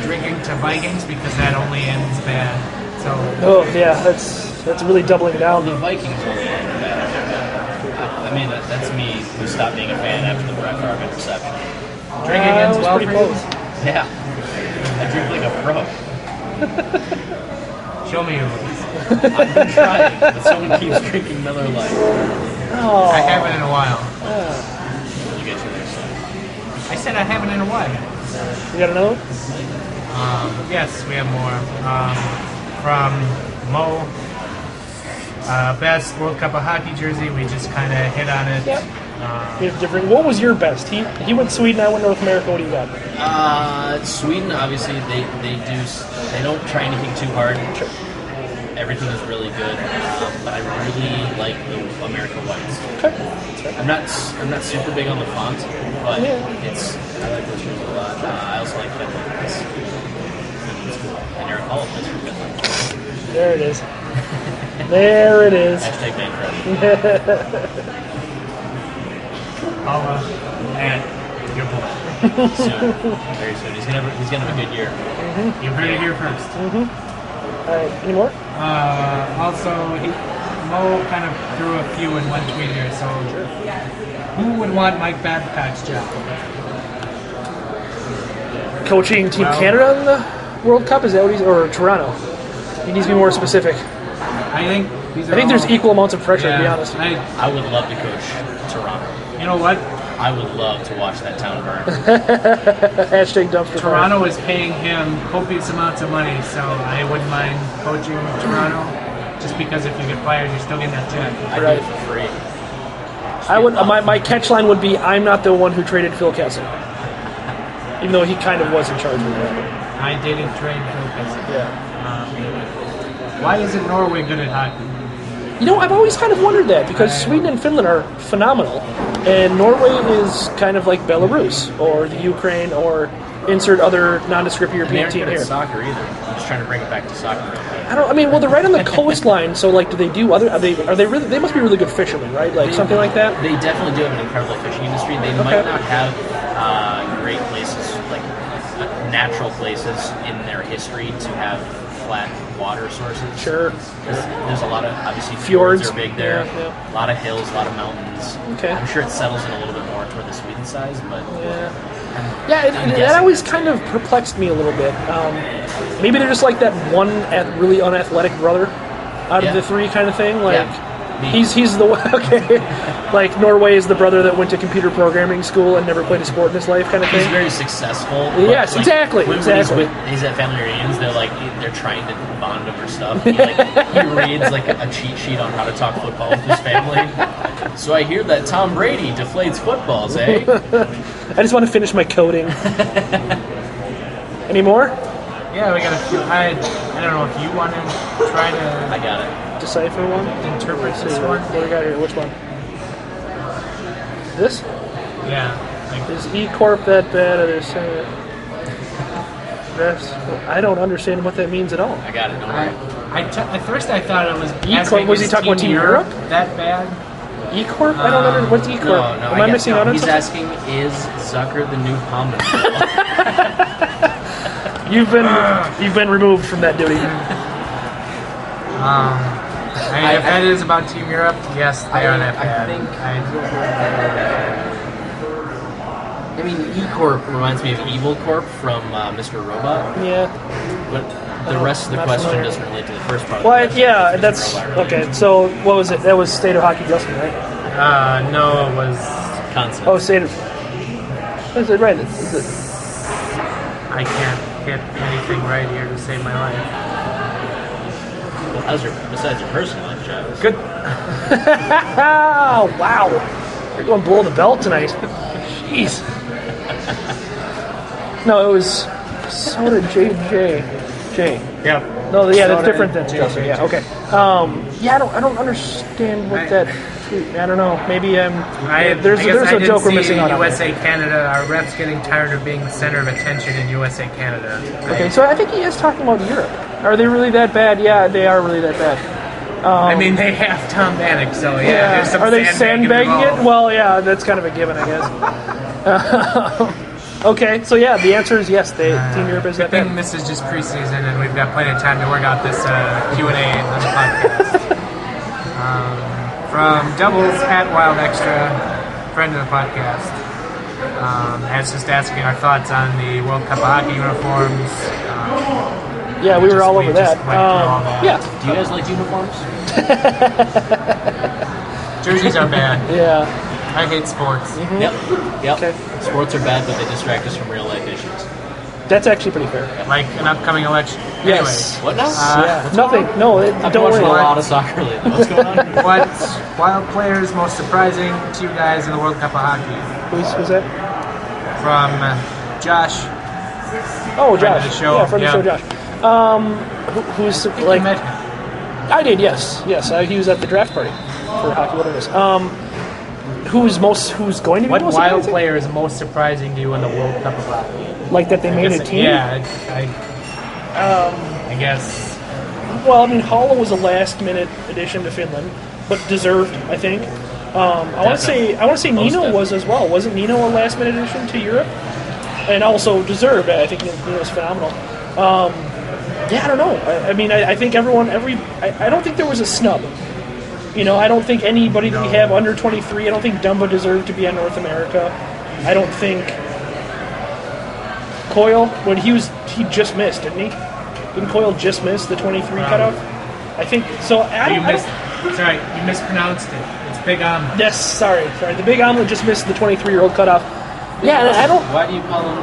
drinking to Vikings because that only ends bad. So Oh, yeah. That's really doubling down. The Vikings only ended bad after that. I mean, that's me who stopped being a fan after the Brett Favre interception. drinking That ends was well pretty for you. close. Yeah. I drink like a pro. Show me yours. I've been trying, but someone keeps drinking Miller Lite. Oh. I haven't in a while. You get you there, son. I said I haven't in a while. You got another one? Yes, we have more. From Mo. Best World Cup of Hockey jersey, we just kind of hit on it. Yep. We have different. What was your best? He went Sweden. I went North America. What do you got? Sweden, obviously, they don't try anything too hard. Sure. Everything is really good, but I really like the America whites. Okay. That's right. I'm not super big on the font, but Yeah. I like those shirts a lot. I also like Finland. It's cool. And Eric Hall plays for Finland. There it is. There it is. Hashtag man crush. And your boy. Soon, very soon. He's gonna have a good year. You heard it here first. All right. Any more? Also, Mo kind of threw a few in one tweet here. So, who would want Mike Babcock's job? Coaching Team Canada in the World Cup? Is that what he's or Toronto? He needs to be more specific. I think there's equal amounts of pressure. To be honest. I would love to coach Toronto. You know what? I would love to watch that town burn. Hashtag dumpster fire. Toronto is paying him copious amounts of money, so I wouldn't mind coaching Toronto. Just because if you get fired, you're still getting that check. I do it for free. I would. My catch line would be, "I'm not the one who traded Phil Kessel," even though he kind of was in charge of that. I didn't trade Phil Kessel. Yeah. Why isn't Norway good at hockey? You know, I've always kind of wondered that because Sweden and Finland are phenomenal, and Norway is kind of like Belarus or the Ukraine or insert other nondescript European team They're here. not good at soccer either. I'm just trying to bring it back to soccer. Well, they're right on the coastline, so like, do they do other? Are they really? They must be really good fishermen, right? Like something like that. They definitely do have an incredible fishing industry. They might not have great places, like natural places in their history to have flat water sources. Sure. There's a lot of, obviously, Fjords are big there. Yeah. A lot of hills, a lot of mountains. Okay. I'm sure it settles in a little bit more toward the Sweden size, but that always kind of perplexed me a little bit. Maybe they're just like that one really unathletic brother out of the three kind of thing. Like he's the one. Okay, like Norway is the brother that went to computer programming school and never played a sport in his life, kind of thing. He's very successful. Yes, exactly. When he's at family reunions, they're trying to bond over stuff. He reads like a cheat sheet on how to talk football with his family. So I hear that Tom Brady deflates footballs, eh? I just want to finish my coding. Any more? Yeah, we got a few. I don't know if you want to try to. I got it. Decipher one? Interpret this one. What do we got here? Which one? This? Yeah. Is E-Corp that bad? I don't understand what that means at all. I got it. Don't worry. At first I thought it was E-Corp. Was he talking about Team Europe? That bad? E-Corp? I don't understand. What's E-Corp? No, Am I missing out on He's something? asking, is Zucker the new Palmer? You've been removed from that duty. If that is about Team Europe, yes, they are that bad. I mean, E-Corp reminds me of Evil Corp from Mr. Robot. Yeah. But the rest of the question doesn't relate to the first part. Well, yeah, that's okay. So what was it? That was State of Hockey Justin, right? No, it was Concept. Oh, State of. Is it right? I can't get anything right here to save my life. Well, besides your personal life, Giles? Good. Wow. You're going below the belt tonight. Jeez. No, it was Soda JJ. Yep. No, yeah, that's Soda different than Justin. Yeah, okay. I don't understand what that. I don't know. Maybe there's a joke we're missing on. USA Canada. Our refs getting tired of being the center of attention in USA Canada. Okay, so I think he is talking about Europe. Are they really that bad? Yeah, they are really that bad. I mean, they have Tom Bannock, so yeah. There's some are they sandbagging involved. it? Well, yeah, that's kind of a given, I guess. Okay, so yeah, the answer is yes. Team Europe is that Good thing bad. this is just preseason, and we've got plenty of time to work out this Q&A on the podcast. From Doubles at Wild Extra, friend of the podcast, as just asking our thoughts on the World Cup of Hockey uniforms. Yeah, we were all over that. Went through all that. Yeah. Do you guys like uniforms? Jerseys are bad. Yeah. I hate sports. Yep. Okay. Sports are bad, but they distract us from real life issues. That's actually pretty fair. like an upcoming election. Yes. What now? Yeah. Nothing. No, I've don't watched worry. a lot of soccer lately. What's going on? What's Wild players most surprising to you guys in the World Cup of Hockey? Who's that? From Josh. Oh, Friend of Josh. the show. Yeah, friend of the show, Josh. Who's I think like? you met him. I did. Yes. He was at the draft party for Hockey Wilderness. Who's going to be What most Wild surprising? player is most surprising to you in the World Cup of Hockey? Like that they made a team? Yeah, I guess. Well, I mean, Hala was a last-minute addition to Finland, but deserved, I think. I want to say Nino was as well. Wasn't Nino a last-minute addition to Europe? And also deserved. I think Nino's phenomenal. Yeah, I don't know. I mean, I think I don't think there was a snub. I don't think anybody that we have under 23. I don't think Dumba deserved to be on North America. I don't think Coyle, he just missed, didn't he? Didn't Coyle just miss the 23 cutoff? I think so. You mispronounced it. It's Big Omelet. Yes, sorry. The Big Omelet just missed the 23-year-old cutoff. Yeah, and I don't. Why do you call him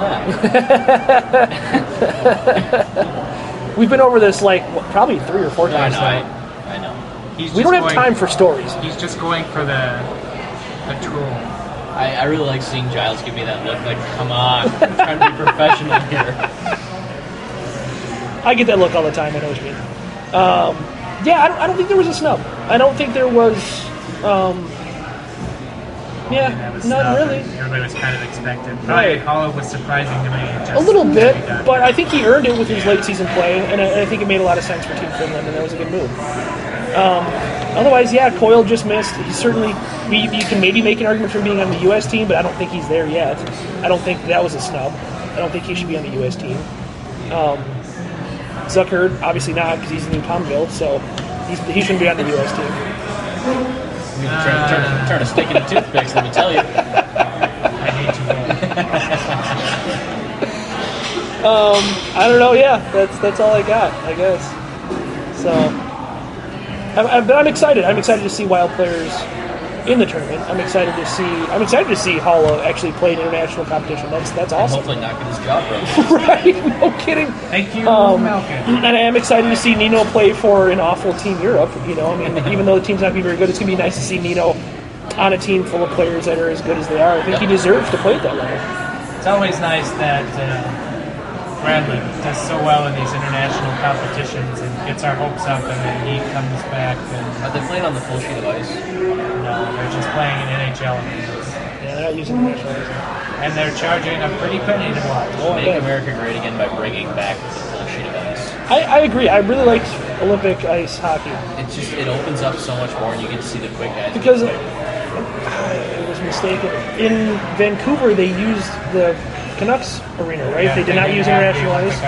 that? We've been over this probably 3 or 4 times now. I know. We don't have time for stories. He's just going for the troll. I really like seeing Giles give me that look. Like, come on, I'm trying to be professional here. I get that look all the time. I know what you mean. Yeah, I don't think there was a snub. I don't think there was. Not really. Everybody was kind of expected. Right. Hala was surprising to me. A little bit, but I think he earned it with his late season play, and I think it made a lot of sense for Team Finland, and that was a good move. Otherwise, yeah, Coyle just missed. He certainly, you can maybe make an argument for him being on the U.S. team, but I don't think he's there yet. I don't think that was a snub. I don't think he should be on the U.S. team. Zucker, obviously not, because he's in New Palmville, so he shouldn't be on the U.S. team. Turn a stick into toothpicks, let me tell you. I hate you. I don't know. Yeah, that's all I got, I guess. So, but I'm excited. I'm excited to see Wild players in the tournament. I'm excited to see Hala actually play in international competition. That's awesome. Hopefully not get his job broken. Right? No kidding. Thank you, Malkin. And I am excited to see Nino play for an awful Team Europe. I mean, even though the team's not going to be very good, it's going to be nice to see Nino on a team full of players that are as good as they are. I think he deserves to play at that level. It's always nice that Bradley does so well in these international competitions and gets our hopes up, and then he comes back and Are they playing on the full sheet of ice? no, they're just playing in NHL games. Yeah, they're not using the national ice. And they're charging a pretty penny to watch. Make America great again by bringing back the full sheet of ice. I agree. I really liked Olympic ice hockey. It opens up so much more, and you get to see the quick guys. Because I was mistaken. In Vancouver, they used the Canucks arena, right? Yeah, they did not use international ice.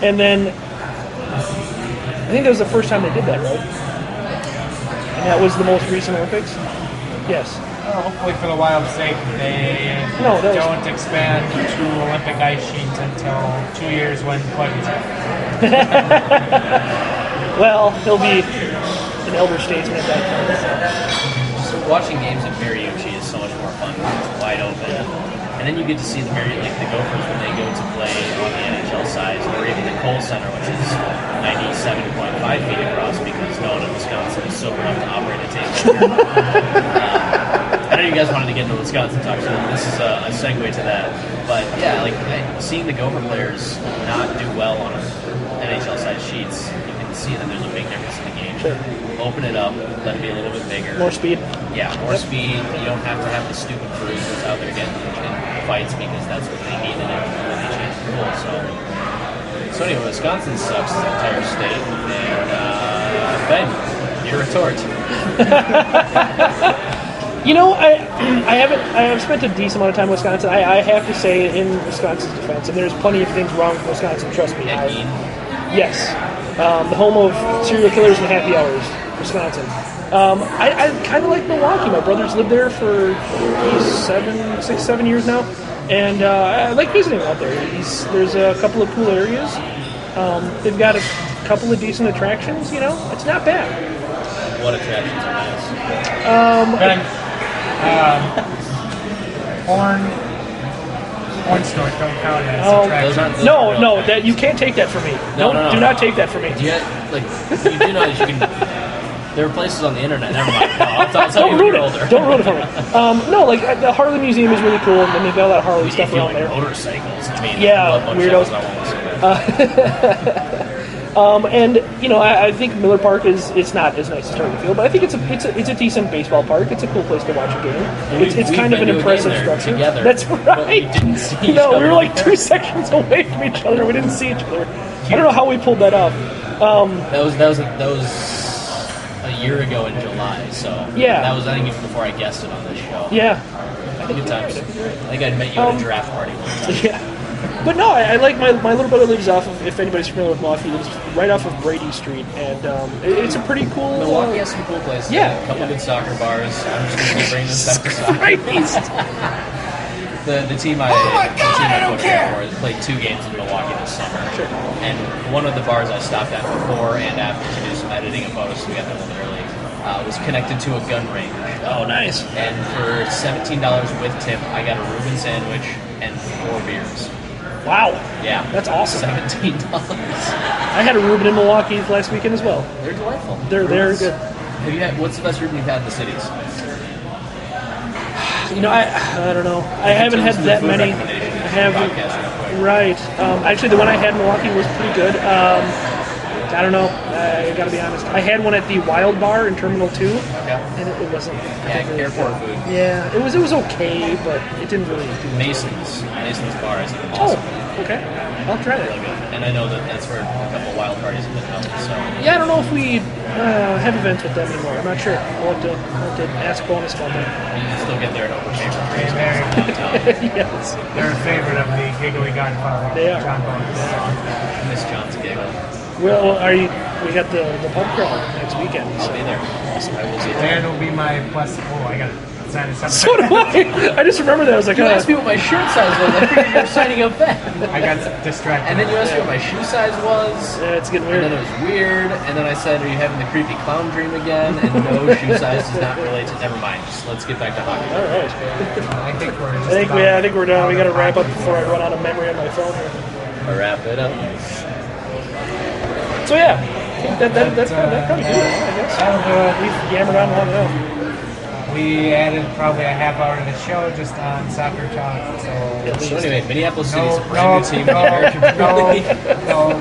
And then I think that was the first time they did that, right? And that was the most recent Olympics? Yes. Hopefully for the Wild's sake, they don't expand to Olympic ice sheets until 2 years when Clayton's out. Well, he'll be an elder statesman at that time. So watching games at Mariucci is so much more fun. It's wide open. And then you get to see the Gophers when they go to play on the NHL side, or even the Kohl Center, which is 97.5 feet across because no one in Wisconsin is sober enough to operate a table. I know you guys wanted to get into Wisconsin talk, so this is a segue to that. But yeah, seeing the Gopher players not do well on NHL size sheets, you can see that there's a big difference in the game. Sure. Open it up, let it be a little bit bigger. More speed. Yeah, more speed. You don't have to have the stupid bruisers out there getting in fights because that's what they needed when they changed the rules. So anyway, Wisconsin sucks as an entire state. And Ben, your retort. I have spent a decent amount of time in Wisconsin. I have to say, in Wisconsin's defense, and there's plenty of things wrong with Wisconsin, trust me. Yes. The home of serial killers and happy hours, Wisconsin. I kind of like Milwaukee. My brother's lived there for 6, 7 years now, and I like visiting out there. There's a couple of cool areas. They've got a couple of decent attractions. It's not bad. What attractions are nice? Porn, porn stores don't count as Oh, attractions. no, that you can't take that from me. No. Do not take that from me. Do you, you do know that you can. There are places on the internet. Never mind. No, I'll tell you Don't when ruin you're it. older. Don't ruin it for me. No, like the Harley Museum is really cool, and they've got all that Harley stuff If you around like there. motorcycles, I mean, Yeah, I love weirdos. motorcycles, I won't say. And I think Miller Park it's not as nice as Target Field, but I think it's a decent baseball park. It's a cool place to watch a game. It's kind of an impressive structure. Together, That's but right. we didn't see each No, we other. were like 2 sections away from each other. We didn't see each other. I don't know how we pulled that off. That was a year ago in July. So Yeah. that was I think even before I guessed it on this show. Yeah. Good times. I think I met you at a draft party one time. Yeah. But no, I like my little brother lives off of, if anybody's familiar with Milwaukee, lives right off of Brady Street, and it's a pretty cool. Milwaukee has some cool places. Yeah. A couple good soccer bars. I'm just going to keep bringing this back to soccer. The team I don't care for has played 2 games in Milwaukee this summer. Sure. And one of the bars I stopped at before and after to do some editing and photos, so we got there a little early, was connected to a gun range. Oh, nice. And for $17 with tip, I got a Reuben sandwich and 4 beers. Wow. Yeah. That's awesome. $17. I had a Reuben in Milwaukee last weekend as well. They're delightful. They're good. Have you had, what's the best Reuben you've had in the cities? I don't know. I haven't had that many. I haven't. Right. Actually, the one I had in Milwaukee was pretty good. I don't know. I gotta be honest. I had one at the Wild Bar in Terminal 2, and it wasn't. Airport food. Yeah, it was okay, but it didn't really do much. Mason's bar is Oh, awesome. okay. I'll try Really it. good. And I know that's where a couple of wild parties have been held. So Yeah, I don't know if we have events with them anymore. I'm not sure. I'll have to ask Bonus about that. you can still get there and overpay for drinks. Yes. They're a favorite of the Giggly Godfather, They are. John Bones. I miss John's giggle. Well, we got the pub crawl next weekend. I'll be there. I will be there. Dan will be my plus. Oh, I gotta sign this up. So do I. I just remember that. I was like, You asked me what my shirt size was. I figured you were signing up then. I got distracted. And then you asked me what my shoe size was. yeah, it's getting And weird. then it was weird. And then I said, "Are you having the creepy clown dream again?" And no, shoe size does not relate to. Never mind. Just let's get back to hockey. All right. I think we're just I think we're done. We got to wrap up before I run out of memory on my phone here. I'll wrap it up. So yeah, I think that's probably good. I guess we've yammered on long enough. We added probably a half hour to the show just on soccer talk. So anyway, Minneapolis City is a No, brand new team in the American Premier League. no.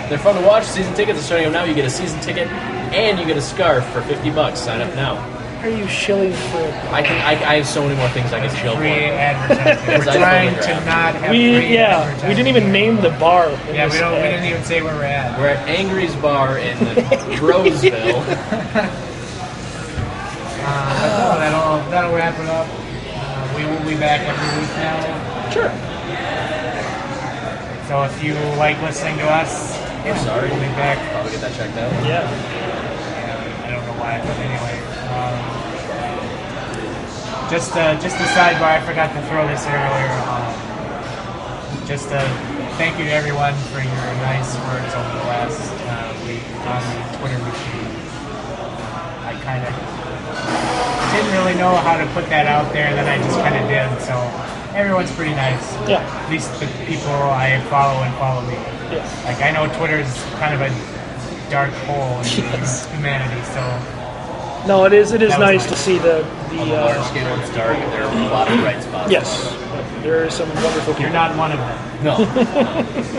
They're fun to watch. Season tickets are starting up now. You get a season ticket and you get a scarf for $50. Sign up now. Are you shilling for? I have so many more things I can chill Free for. advertising. We're Because I trying totally to grabbed. not have We free advertising. we didn't even name the bar. Yeah, we didn't even say where we're at. We're at Angry's Bar in Roseville. But no, that'll wrap it up. We will be back every week now. Sure. So if you like listening to us, I'm sorry. we'll be back. Probably get that checked out. Yeah. I don't know why, but anyway. Just a sidebar, I forgot to throw this earlier. Just a thank you to everyone for your nice words over the last week on the Twitter machine. I kind of didn't really know how to put that out there, then I just kind of did. So everyone's pretty nice. Yeah. At least the people I follow and follow me. Yeah. Like I know Twitter's kind of a dark hole in Yes. humanity, so No, it is That was nice nice. to see the On the large scale, it's dark. There are a lot of bright spots. yes. There are some wonderful you're people. not one of them. No.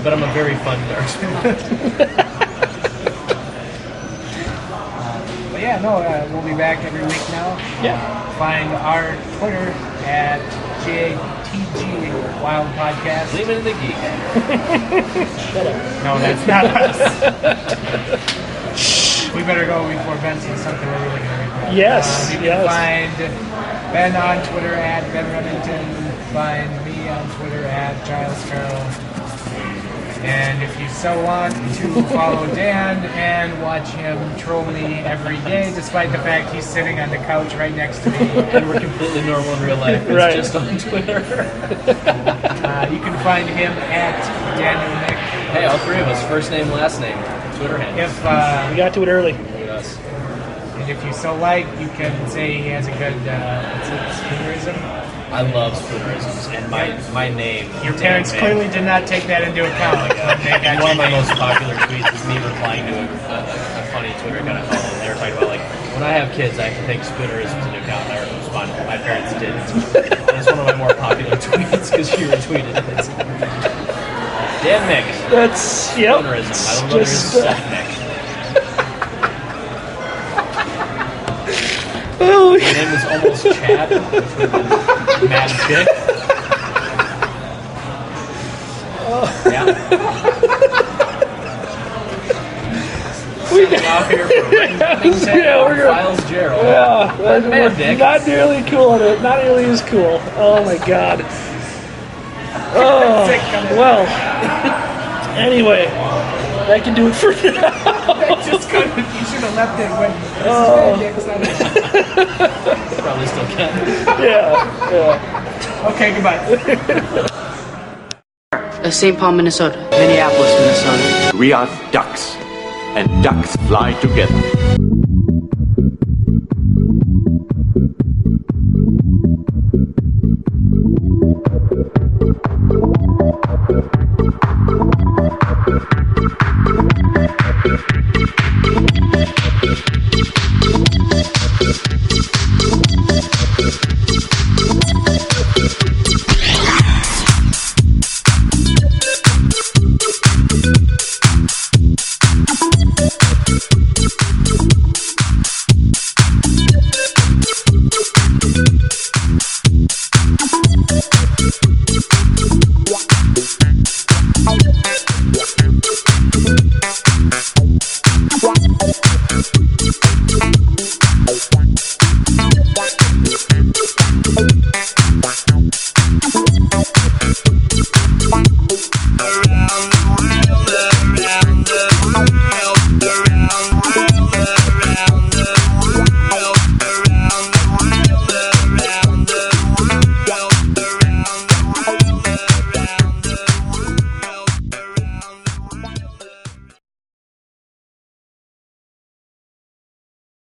But I'm a very fun dark spot. But yeah, no, we'll be back every week now. Yeah. Find our Twitter at JTG Wild Podcast. Leave it in the geek. No, that's not us. We better go before Ben says something we're really going to regret. Yes, You can yes. find Ben on Twitter at Ben Remington. Find me on Twitter at Giles Carroll. And if you so want to follow Dan and watch him troll me every day, despite the fact he's sitting on the couch right next to me, And we're completely normal in real life. It's Right. just on Twitter. you can find him at Daniel Mick. Hey, all three of us, first name, last name, Twitter handle. If We got to it early. Look at us. And if you so like, you can say he has a good spoonerism. I love spoonerisms, and my name. Your parents Dan Mick, clearly did not take that into account when they got one of my your most name. popular tweets is me replying to a funny Twitter account I follow. They were talking about, like, when I have kids, I have to take spoonerisms into account. And I responded, my parents didn't. And it's one of my more popular tweets because she retweeted it. Dan Mick. That's, yep. Spoonerism. I don't know if there's a second Mick. Oh, My name is almost Chad, which would have been Mad Chick. Yeah. Setting off here for yeah, we're gonna, Giles Gerald. yeah, Man, we're Dick. not nearly cool on it. Not nearly as cool. Oh my god. Oh, well. Anyway, that can do it for now. Just couldn't. You should have left it when Probably still can. Yeah. Okay, goodbye. St. Paul, Minnesota. Minneapolis, Minnesota. We are ducks, and ducks fly together.